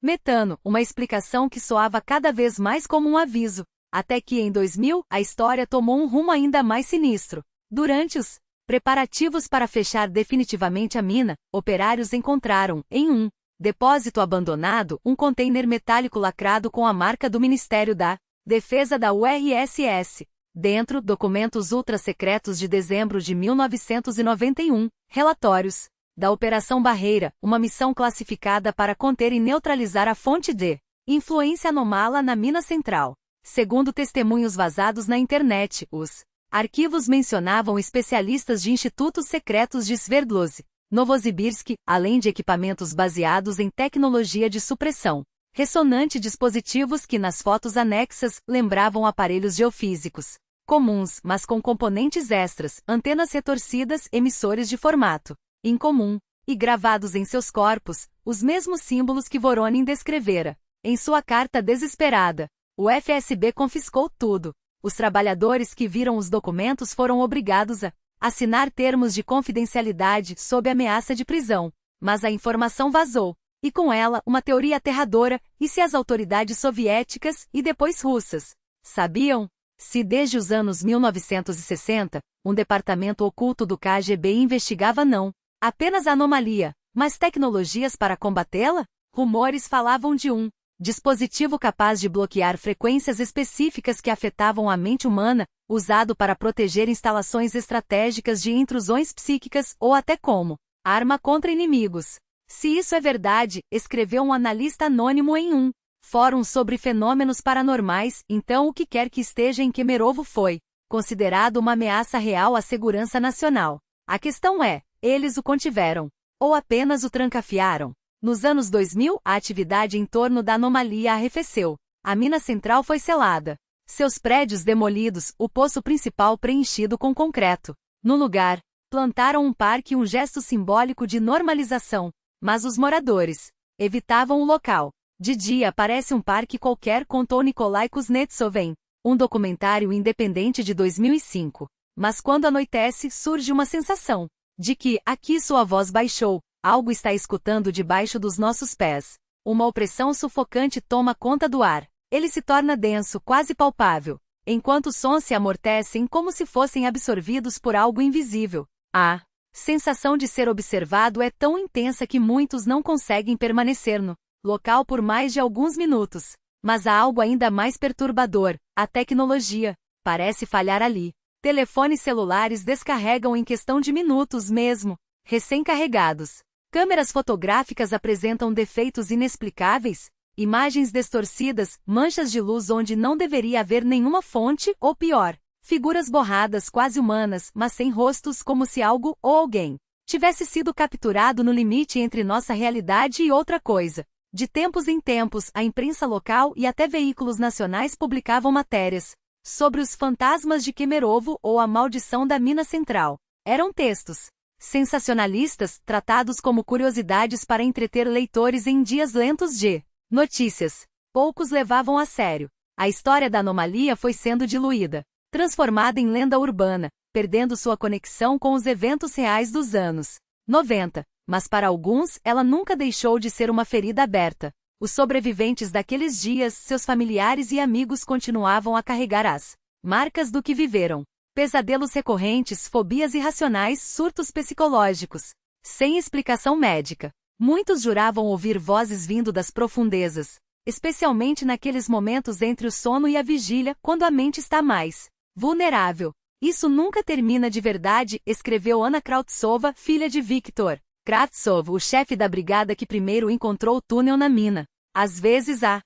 metano, uma explicação que soava cada vez mais como um aviso, até que em 2000 a história tomou um rumo ainda mais sinistro. Durante os preparativos para fechar definitivamente a mina, operários encontraram, em um depósito abandonado, um container metálico lacrado com a marca do Ministério da Defesa da URSS. Dentro, documentos ultra-secretos de dezembro de 1991, relatórios da Operação Barreira, uma missão classificada para conter e neutralizar a fonte de influência anômala na mina central. Segundo testemunhos vazados na internet, os arquivos mencionavam especialistas de institutos secretos de Sverdlovsk, Novosibirsk, além de equipamentos baseados em tecnologia de supressão ressonante, dispositivos que nas fotos anexas lembravam aparelhos geofísicos comuns, mas com componentes extras, antenas retorcidas, emissores de formato incomum, e gravados em seus corpos, os mesmos símbolos que Voronin descrevera. Em sua carta desesperada, o FSB confiscou tudo. Os trabalhadores que viram os documentos foram obrigados a assinar termos de confidencialidade sob ameaça de prisão. Mas a informação vazou, e com ela uma teoria aterradora: e se as autoridades soviéticas, e depois russas, sabiam? Se desde os anos 1960, um departamento oculto do KGB investigava não apenas a anomalia, mas tecnologias para combatê-la? Rumores falavam de um dispositivo capaz de bloquear frequências específicas que afetavam a mente humana, usado para proteger instalações estratégicas de intrusões psíquicas ou até como arma contra inimigos. Se isso é verdade, escreveu um analista anônimo em um fórum sobre fenômenos paranormais, então o que quer que esteja em Kemerovo foi considerado uma ameaça real à segurança nacional. A questão é, eles o contiveram. Ou apenas o trancafiaram. Nos anos 2000, a atividade em torno da anomalia arrefeceu. A mina central foi selada. Seus prédios demolidos, o poço principal preenchido com concreto. No lugar, plantaram um parque, um gesto simbólico de normalização. Mas os moradores evitavam o local. De dia parece um parque qualquer, contou Nikolai Kuznetsov em um documentário independente de 2005. Mas quando anoitece, surge uma sensação de que, aqui sua voz baixou, algo está escutando debaixo dos nossos pés. Uma opressão sufocante toma conta do ar. Ele se torna denso, quase palpável, enquanto os sons se amortecem como se fossem absorvidos por algo invisível. A sensação de ser observado é tão intensa que muitos não conseguem permanecer no local por mais de alguns minutos. Mas há algo ainda mais perturbador: a tecnologia parece falhar ali. Telefones celulares descarregam em questão de minutos mesmo, recém-carregados. Câmeras fotográficas apresentam defeitos inexplicáveis, imagens distorcidas, manchas de luz onde não deveria haver nenhuma fonte, ou pior, figuras borradas quase humanas, mas sem rostos, como se algo ou alguém tivesse sido capturado no limite entre nossa realidade e outra coisa. De tempos em tempos, a imprensa local e até veículos nacionais publicavam matérias sobre os fantasmas de Kemerovo ou a maldição da mina central. Eram textos sensacionalistas, tratados como curiosidades para entreter leitores em dias lentos de notícias. Poucos levavam a sério. A história da anomalia foi sendo diluída, transformada em lenda urbana, perdendo sua conexão com os eventos reais dos anos 90. Mas para alguns, ela nunca deixou de ser uma ferida aberta. Os sobreviventes daqueles dias, seus familiares e amigos continuavam a carregar as marcas do que viveram. Pesadelos recorrentes, fobias irracionais, surtos psicológicos, sem explicação médica. Muitos juravam ouvir vozes vindo das profundezas, especialmente naqueles momentos entre o sono e a vigília, quando a mente está mais vulnerável. Isso nunca termina de verdade, escreveu Anna Krautsova, filha de Viktor Kravtsov, o chefe da brigada que primeiro encontrou o túnel na mina. Às vezes há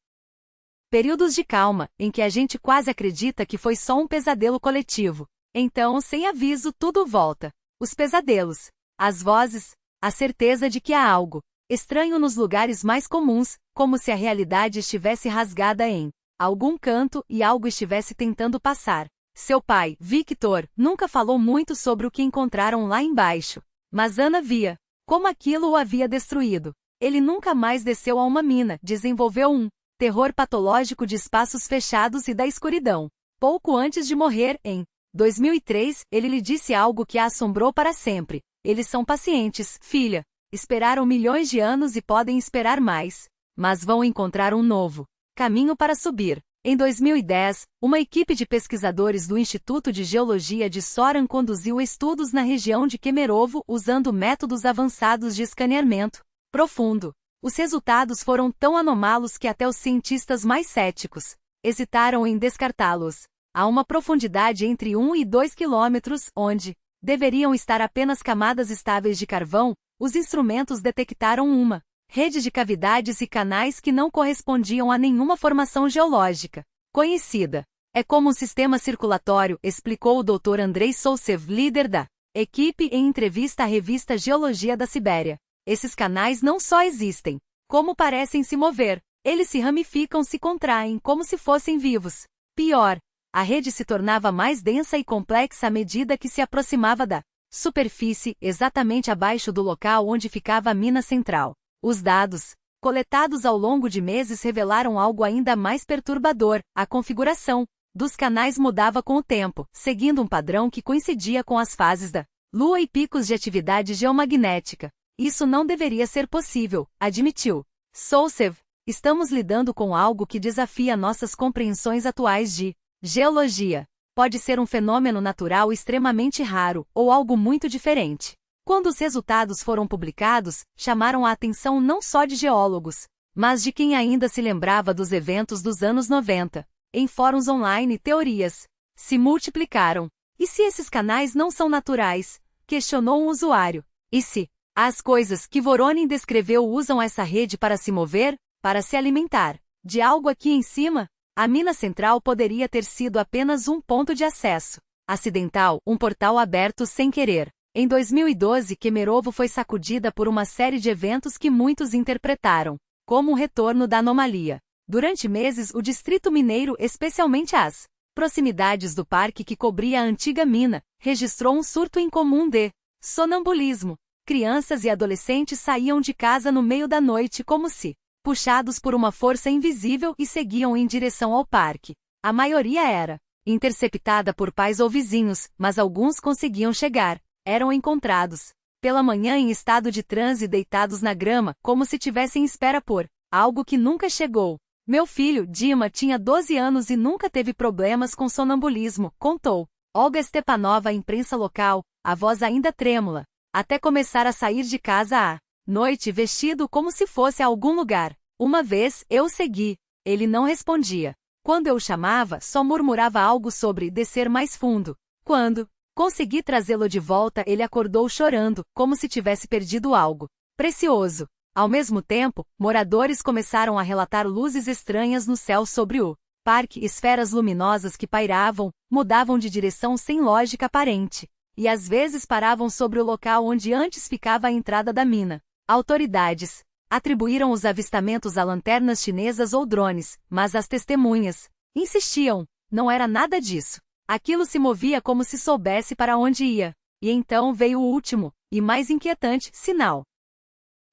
períodos de calma, em que a gente quase acredita que foi só um pesadelo coletivo. Então, sem aviso, tudo volta. Os pesadelos, as vozes, a certeza de que há algo estranho nos lugares mais comuns, como se a realidade estivesse rasgada em algum canto e algo estivesse tentando passar. Seu pai, Victor, nunca falou muito sobre o que encontraram lá embaixo. Mas Ana via como aquilo o havia destruído. Ele nunca mais desceu a uma mina, desenvolveu um terror patológico de espaços fechados e da escuridão. Pouco antes de morrer, em 2003, ele lhe disse algo que a assombrou para sempre. Eles são pacientes, filha. Esperaram milhões de anos e podem esperar mais. Mas vão encontrar um novo caminho para subir. Em 2010, uma equipe de pesquisadores do Instituto de Geologia de Soran conduziu estudos na região de Kemerovo usando métodos avançados de escaneamento profundo. Os resultados foram tão anômalos que até os cientistas mais céticos hesitaram em descartá-los. Há uma profundidade entre 1 e 2 quilômetros, onde deveriam estar apenas camadas estáveis de carvão. Os instrumentos detectaram uma rede de cavidades e canais que não correspondiam a nenhuma formação geológica conhecida. É como um sistema circulatório, explicou o Dr. Andrei Sousev, líder da equipe, em entrevista à revista Geologia da Sibéria. Esses canais não só existem, como parecem se mover. Eles se ramificam, se contraem, como se fossem vivos. Pior, a rede se tornava mais densa e complexa à medida que se aproximava da superfície, exatamente abaixo do local onde ficava a mina central. Os dados coletados ao longo de meses revelaram algo ainda mais perturbador: a configuração dos canais mudava com o tempo, seguindo um padrão que coincidia com as fases da Lua e picos de atividade geomagnética. Isso não deveria ser possível, admitiu Sousev. Estamos lidando com algo que desafia nossas compreensões atuais de geologia. Pode ser um fenômeno natural extremamente raro, ou algo muito diferente. Quando os resultados foram publicados, chamaram a atenção não só de geólogos, mas de quem ainda se lembrava dos eventos dos anos 90. Em fóruns online, teorias se multiplicaram. E se esses canais não são naturais? Questionou um usuário. E se as coisas que Voronin descreveu usam essa rede para se mover, para se alimentar de algo aqui em cima? A mina central poderia ter sido apenas um ponto de acesso acidental, um portal aberto sem querer. Em 2012, Kemerovo foi sacudida por uma série de eventos que muitos interpretaram como um retorno da anomalia. Durante meses, o Distrito Mineiro, especialmente as proximidades do parque que cobria a antiga mina, registrou um surto incomum de sonambulismo. Crianças e adolescentes saíam de casa no meio da noite como se puxados por uma força invisível e seguiam em direção ao parque. A maioria era interceptada por pais ou vizinhos, mas alguns conseguiam chegar. Eram encontrados pela manhã em estado de transe deitados na grama, como se tivessem espera por algo que nunca chegou. Meu filho, Dima, tinha 12 anos e nunca teve problemas com sonambulismo, contou Olga Stepanova à imprensa local, a voz ainda trêmula, até começar a sair de casa à noite vestido como se fosse a algum lugar. Uma vez, eu segui. Ele não respondia. Quando eu o chamava, só murmurava algo sobre descer mais fundo. Quando consegui trazê-lo de volta, ele acordou chorando, como se tivesse perdido algo precioso. Ao mesmo tempo, moradores começaram a relatar luzes estranhas no céu sobre o parque, esferas luminosas que pairavam, mudavam de direção sem lógica aparente, e às vezes paravam sobre o local onde antes ficava a entrada da mina. Autoridades atribuíram os avistamentos a lanternas chinesas ou drones, mas as testemunhas insistiam, não era nada disso. Aquilo se movia como se soubesse para onde ia. E então veio o último, e mais inquietante, sinal.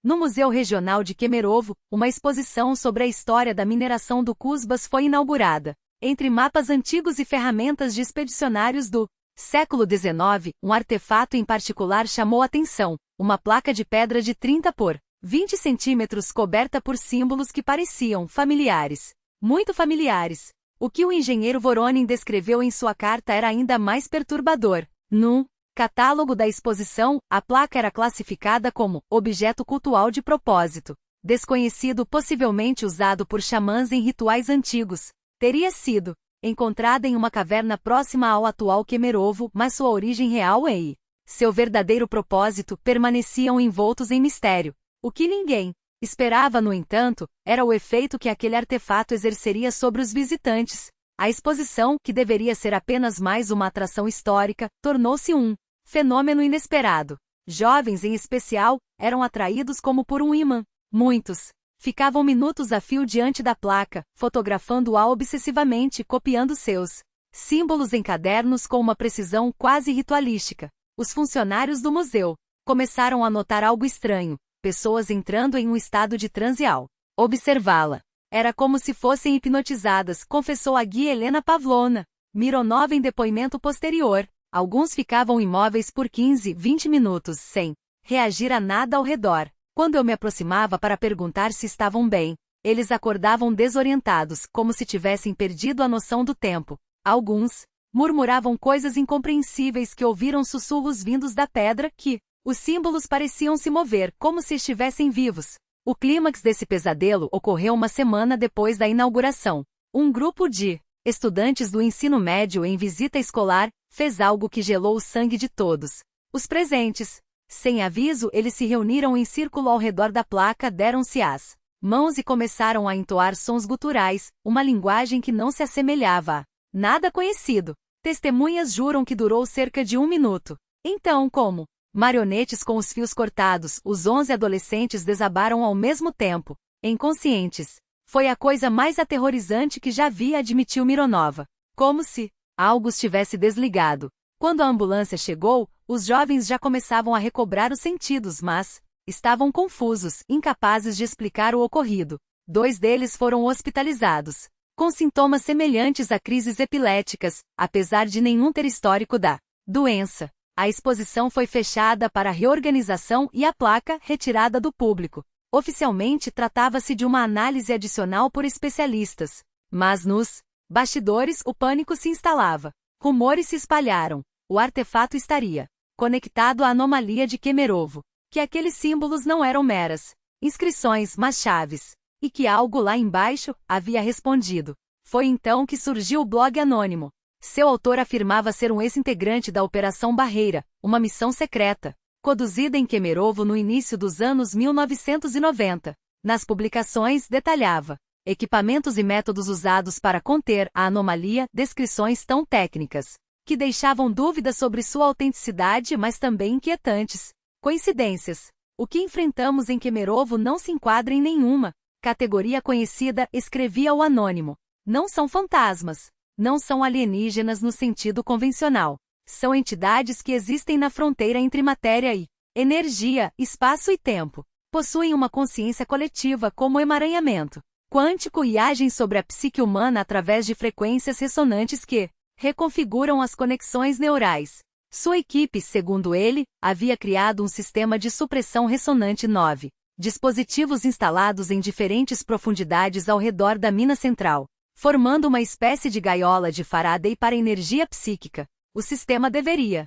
No Museu Regional de Kemerovo, uma exposição sobre a história da mineração do Cusbas foi inaugurada. Entre mapas antigos e ferramentas de expedicionários do século XIX, um artefato em particular chamou atenção, uma placa de pedra de 30 por 20 centímetros coberta por símbolos que pareciam familiares. Muito familiares. O que o engenheiro Voronin descreveu em sua carta era ainda mais perturbador. No catálogo da exposição, a placa era classificada como objeto cultual de propósito desconhecido, possivelmente usado por xamãs em rituais antigos. Teria sido encontrada em uma caverna próxima ao atual Kemerovo, mas sua origem real e seu verdadeiro propósito permaneciam envoltos em mistério. O que ninguém esperava, no entanto, era o efeito que aquele artefato exerceria sobre os visitantes. A exposição, que deveria ser apenas mais uma atração histórica, tornou-se um fenômeno inesperado. Jovens, em especial, eram atraídos como por um imã. Muitos ficavam minutos a fio diante da placa, fotografando-a obsessivamente, copiando seus símbolos em cadernos com uma precisão quase ritualística. Os funcionários do museu começaram a notar algo estranho. Pessoas entrando em um estado de transe ao observá-la. Era como se fossem hipnotizadas, confessou a guia Helena Pavlovna Mironova em depoimento posterior. Alguns ficavam imóveis por 15, 20 minutos, sem reagir a nada ao redor. Quando eu me aproximava para perguntar se estavam bem, eles acordavam desorientados, como se tivessem perdido a noção do tempo. Alguns murmuravam coisas incompreensíveis que ouviram sussurros vindos da pedra que os símbolos pareciam se mover, como se estivessem vivos. O clímax desse pesadelo ocorreu uma semana depois da inauguração. Um grupo de estudantes do ensino médio em visita escolar fez algo que gelou o sangue de todos os presentes. Sem aviso, eles se reuniram em círculo ao redor da placa, deram-se as mãos e começaram a entoar sons guturais, uma linguagem que não se assemelhava a nada conhecido. Testemunhas juram que durou cerca de 1 minuto. Então, como marionetes com os fios cortados, os 11 adolescentes desabaram ao mesmo tempo, inconscientes. Foi a coisa mais aterrorizante que já vi, admitiu Mironova. Como se algo os tivesse desligado. Quando a ambulância chegou, os jovens já começavam a recobrar os sentidos, mas estavam confusos, incapazes de explicar o ocorrido. 2 deles foram hospitalizados, com sintomas semelhantes a crises epiléticas, apesar de nenhum ter histórico da doença. A exposição foi fechada para reorganização e a placa retirada do público. Oficialmente tratava-se de uma análise adicional por especialistas, mas nos bastidores o pânico se instalava. Rumores se espalharam. O artefato estaria conectado à anomalia de Kemerovo, que aqueles símbolos não eram meras inscrições, mas chaves, e que algo lá embaixo havia respondido. Foi então que surgiu o blog anônimo. Seu autor afirmava ser um ex-integrante da Operação Barreira, uma missão secreta, conduzida em Kemerovo no início dos anos 1990. Nas publicações, detalhava equipamentos e métodos usados para conter a anomalia, descrições tão técnicas que deixavam dúvidas sobre sua autenticidade, mas também inquietantes. Coincidências. O que enfrentamos em Kemerovo não se enquadra em nenhuma categoria conhecida, escrevia o anônimo. Não são fantasmas. Não são alienígenas no sentido convencional. São entidades que existem na fronteira entre matéria e energia, espaço e tempo. Possuem uma consciência coletiva como o emaranhamento quântico e agem sobre a psique humana através de frequências ressonantes que reconfiguram as conexões neurais. Sua equipe, segundo ele, havia criado um sistema de supressão ressonante 9 dispositivos instalados em diferentes profundidades ao redor da mina central, formando uma espécie de gaiola de Faraday para energia psíquica. O sistema deveria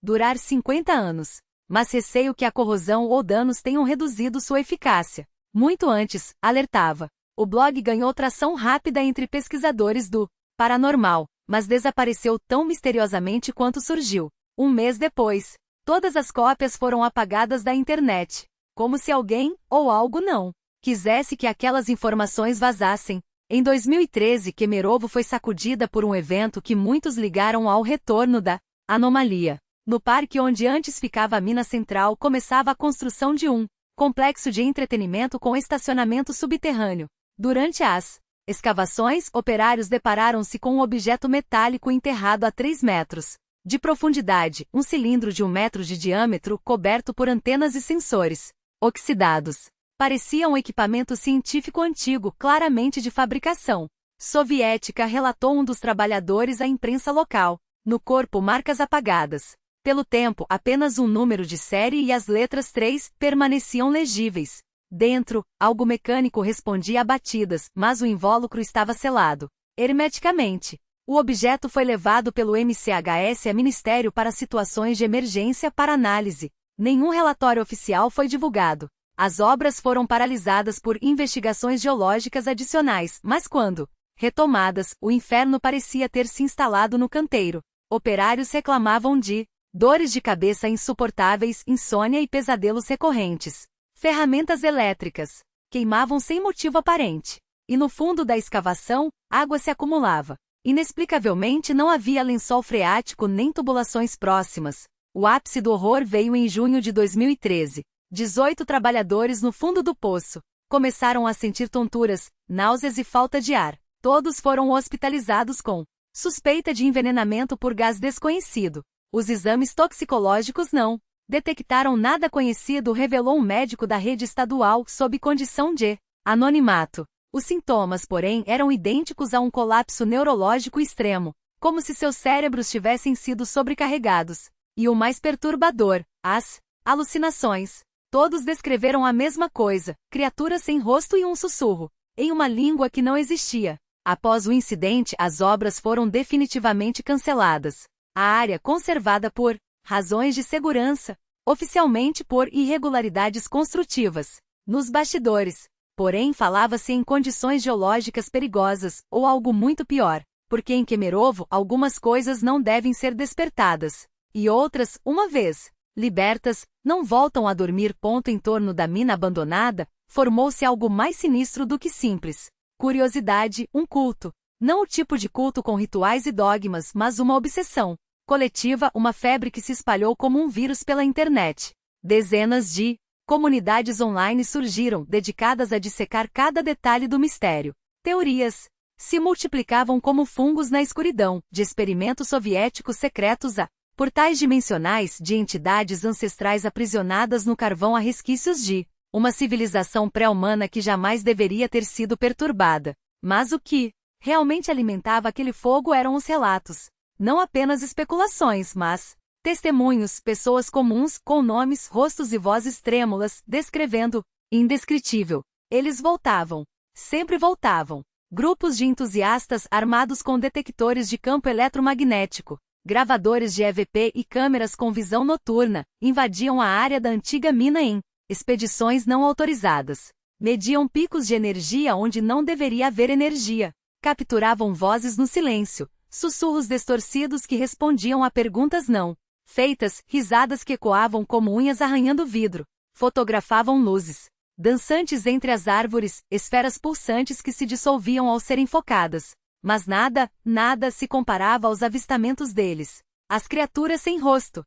durar 50 anos, mas receio que a corrosão ou danos tenham reduzido sua eficácia. Muito antes, alertava. O blog ganhou tração rápida entre pesquisadores do paranormal, mas desapareceu tão misteriosamente quanto surgiu. Um mês depois, todas as cópias foram apagadas da internet, como se alguém, ou algo não, quisesse que aquelas informações vazassem. Em 2013, Kemerovo foi sacudida por um evento que muitos ligaram ao retorno da anomalia. No parque onde antes ficava a mina central começava a construção de um complexo de entretenimento com estacionamento subterrâneo. Durante as escavações, operários depararam-se com um objeto metálico enterrado a 3 metros de profundidade, um cilindro de 1 metro de diâmetro coberto por antenas e sensores oxidados. Parecia um equipamento científico antigo, claramente de fabricação soviética, relatou um dos trabalhadores à imprensa local. No corpo, marcas apagadas. Pelo tempo, apenas um número de série e as letras 3 permaneciam legíveis. Dentro, algo mecânico respondia a batidas, mas o invólucro estava selado hermeticamente. O objeto foi levado pelo MCHS a Ministério para Situações de Emergência para análise. Nenhum relatório oficial foi divulgado. As obras foram paralisadas por investigações geológicas adicionais, mas quando retomadas, o inferno parecia ter se instalado no canteiro. Operários reclamavam de dores de cabeça insuportáveis, insônia e pesadelos recorrentes. Ferramentas elétricas queimavam sem motivo aparente. E no fundo da escavação, água se acumulava. Inexplicavelmente não havia lençol freático nem tubulações próximas. O ápice do horror veio em junho de 2013. 18 trabalhadores no fundo do poço começaram a sentir tonturas, náuseas e falta de ar. Todos foram hospitalizados com suspeita de envenenamento por gás desconhecido. Os exames toxicológicos não detectaram nada conhecido, revelou um médico da rede estadual sob condição de anonimato. Os sintomas, porém, eram idênticos a um colapso neurológico extremo, como se seus cérebros tivessem sido sobrecarregados. E o mais perturbador, as alucinações. Todos descreveram a mesma coisa, criaturas sem rosto e um sussurro, em uma língua que não existia. Após o incidente, as obras foram definitivamente canceladas. A área conservada por razões de segurança, oficialmente por irregularidades construtivas. Nos bastidores, porém, falava-se em condições geológicas perigosas, ou algo muito pior, porque em Kemerovo algumas coisas não devem ser despertadas, e outras, uma vez libertas, não voltam a dormir. Em torno da mina abandonada, formou-se algo mais sinistro do que simples curiosidade, um culto. Não o tipo de culto com rituais e dogmas, mas uma obsessão coletiva, uma febre que se espalhou como um vírus pela internet. Dezenas de comunidades online surgiram, dedicadas a dissecar cada detalhe do mistério. Teorias se multiplicavam como fungos na escuridão, de experimentos soviéticos secretos a portais dimensionais de entidades ancestrais aprisionadas no carvão, a resquícios de uma civilização pré-humana que jamais deveria ter sido perturbada. Mas o que realmente alimentava aquele fogo eram os relatos. Não apenas especulações, mas testemunhos, pessoas comuns, com nomes, rostos e vozes trêmulas, descrevendo indescritível. Eles voltavam. Sempre voltavam. Grupos de entusiastas armados com detectores de campo eletromagnético, gravadores de EVP e câmeras com visão noturna, invadiam a área da antiga mina em expedições não autorizadas. Mediam picos de energia onde não deveria haver energia. Capturavam vozes no silêncio, sussurros distorcidos que respondiam a perguntas não feitas, risadas que ecoavam como unhas arranhando vidro. Fotografavam luzes dançantes entre as árvores, esferas pulsantes que se dissolviam ao serem focadas. Mas nada, nada se comparava aos avistamentos deles. As criaturas sem rosto.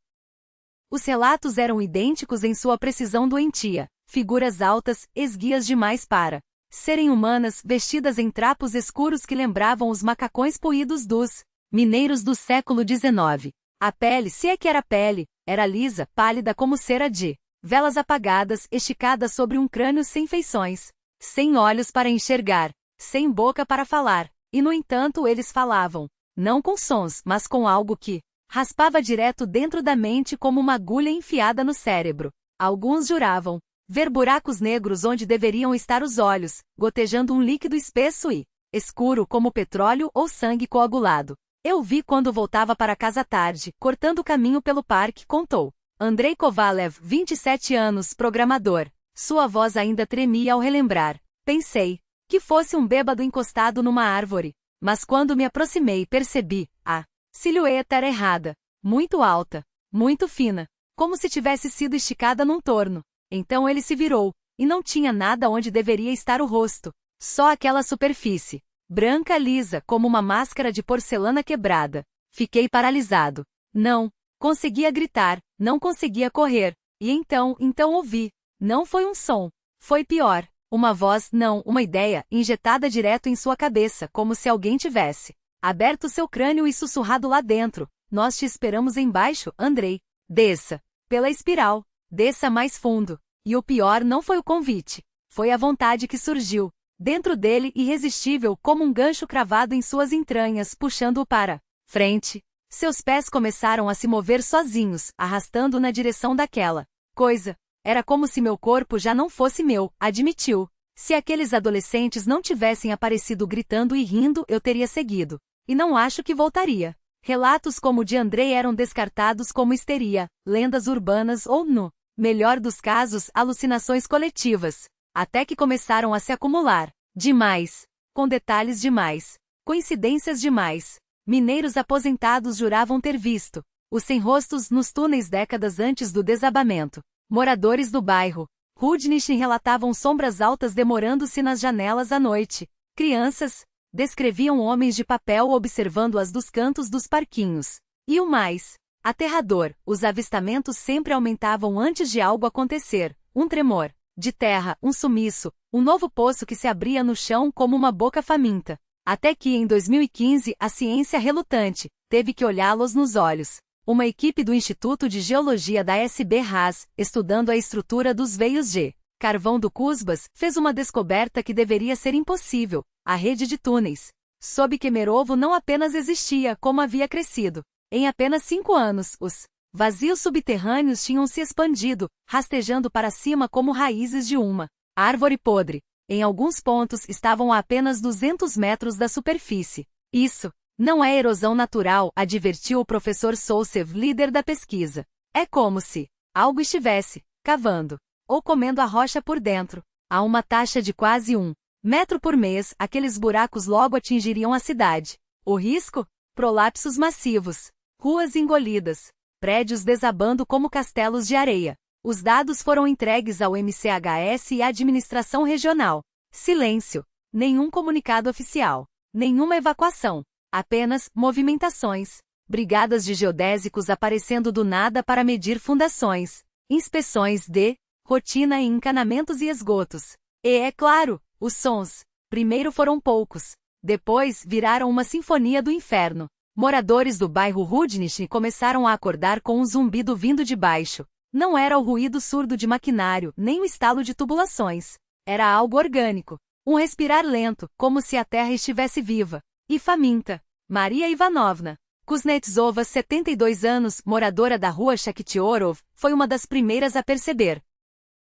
Os relatos eram idênticos em sua precisão doentia. Figuras altas, esguias demais para serem humanas, vestidas em trapos escuros que lembravam os macacões poídos dos mineiros do século XIX. A pele, se é que era pele, era lisa, pálida como cera de velas apagadas, esticada sobre um crânio sem feições, sem olhos para enxergar, sem boca para falar, e no entanto eles falavam, não com sons, mas com algo que raspava direto dentro da mente como uma agulha enfiada no cérebro. Alguns juravam ver buracos negros onde deveriam estar os olhos, gotejando um líquido espesso e escuro como petróleo ou sangue coagulado. Eu vi quando voltava para casa à tarde, cortando o caminho pelo parque, contou Andrei Kovalev, 27 anos, programador. Sua voz ainda tremia ao relembrar. Pensei que fosse um bêbado encostado numa árvore, mas quando me aproximei percebi, a silhueta era errada, muito alta, muito fina, como se tivesse sido esticada num torno. Então ele se virou, e não tinha nada onde deveria estar o rosto, só aquela superfície, branca lisa como uma máscara de porcelana quebrada. Fiquei paralisado. Não conseguia gritar, não conseguia correr, e então ouvi. Não foi um som, foi pior, uma voz, não, uma ideia, injetada direto em sua cabeça, como se alguém tivesse aberto seu crânio e sussurrado lá dentro. Nós te esperamos embaixo, Andrei. Desça. Pela espiral. Desça mais fundo. E o pior não foi o convite. Foi a vontade que surgiu dentro dele, irresistível como um gancho cravado em suas entranhas, puxando-o para frente. Seus pés começaram a se mover sozinhos, arrastando-o na direção daquela coisa. Era como se meu corpo já não fosse meu, admitiu. Se aqueles adolescentes não tivessem aparecido gritando e rindo, eu teria seguido. E não acho que voltaria. Relatos como o de Andrei eram descartados como histeria, lendas urbanas ou, no melhor dos casos, alucinações coletivas. Até que começaram a se acumular. Demais. Com detalhes demais. Coincidências demais. Mineiros aposentados juravam ter visto os sem-rostos nos túneis décadas antes do desabamento. Moradores do bairro Rudnitz relatavam sombras altas demorando-se nas janelas à noite. Crianças descreviam homens de papel observando-as dos cantos dos parquinhos. E o mais aterrador, os avistamentos sempre aumentavam antes de algo acontecer. Um tremor de terra, um sumiço, um novo poço que se abria no chão como uma boca faminta. Até que, em 2015, a ciência relutante teve que olhá-los nos olhos. Uma equipe do Instituto de Geologia da SB-RAS, estudando a estrutura dos veios de carvão do Cusbas, fez uma descoberta que deveria ser impossível: a rede de túneis. Soube que Kemerovo não apenas existia, como havia crescido. Em apenas 5 anos, os vazios subterrâneos tinham se expandido, rastejando para cima como raízes de uma árvore podre. Em alguns pontos estavam a apenas 200 metros da superfície. Isso não é erosão natural, advertiu o professor Sousev, líder da pesquisa. É como se algo estivesse cavando ou comendo a rocha por dentro. A uma taxa de quase 1 metro por mês, aqueles buracos logo atingiriam a cidade. O risco? Prolapsos massivos, ruas engolidas, prédios desabando como castelos de areia. Os dados foram entregues ao MCHS e à administração regional. Silêncio. Nenhum comunicado oficial. Nenhuma evacuação. Apenas movimentações. Brigadas de geodésicos aparecendo do nada para medir fundações. Inspeções de rotina em encanamentos e esgotos. E, é claro, os sons. Primeiro foram poucos. Depois viraram uma sinfonia do inferno. Moradores do bairro Rudnitz começaram a acordar com um zumbido vindo de baixo. Não era o ruído surdo de maquinário, nem o estalo de tubulações. Era algo orgânico. Um respirar lento, como se a terra estivesse viva e faminta. Maria Ivanovna Kuznetsova, 72 anos, moradora da rua Shakhtiorov, foi uma das primeiras a perceber.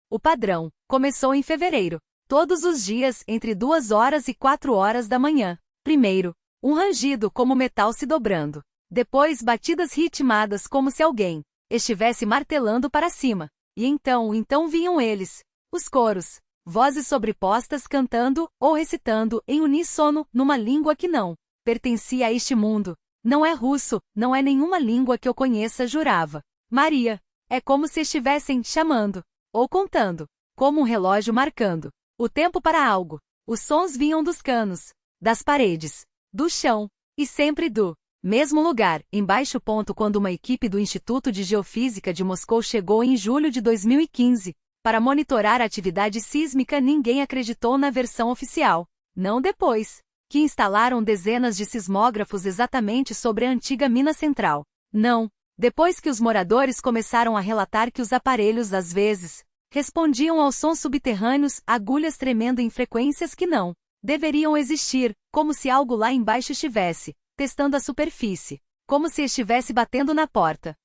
O padrão começou em fevereiro. Todos os dias, entre 2 horas e 4 horas da manhã. Primeiro, um rangido como metal se dobrando. Depois, batidas ritmadas como se alguém estivesse martelando para cima. E então vinham eles. Os coros. Vozes sobrepostas cantando ou recitando em uníssono numa língua que não pertencia a este mundo. Não é russo, não é nenhuma língua que eu conheça, jurava Maria. É como se estivessem chamando ou contando, como um relógio marcando o tempo para algo. Os sons vinham dos canos, das paredes, do chão, e sempre do mesmo lugar, embaixo. Quando uma equipe do Instituto de Geofísica de Moscou chegou em julho de 2015 para monitorar a atividade sísmica, ninguém acreditou na versão oficial. Não depois que instalaram dezenas de sismógrafos exatamente sobre a antiga mina central. Não. Depois que os moradores começaram a relatar que os aparelhos, às vezes, respondiam aos sons subterrâneos, agulhas tremendo em frequências que não deveriam existir, como se algo lá embaixo estivesse testando a superfície, como se estivesse batendo na porta.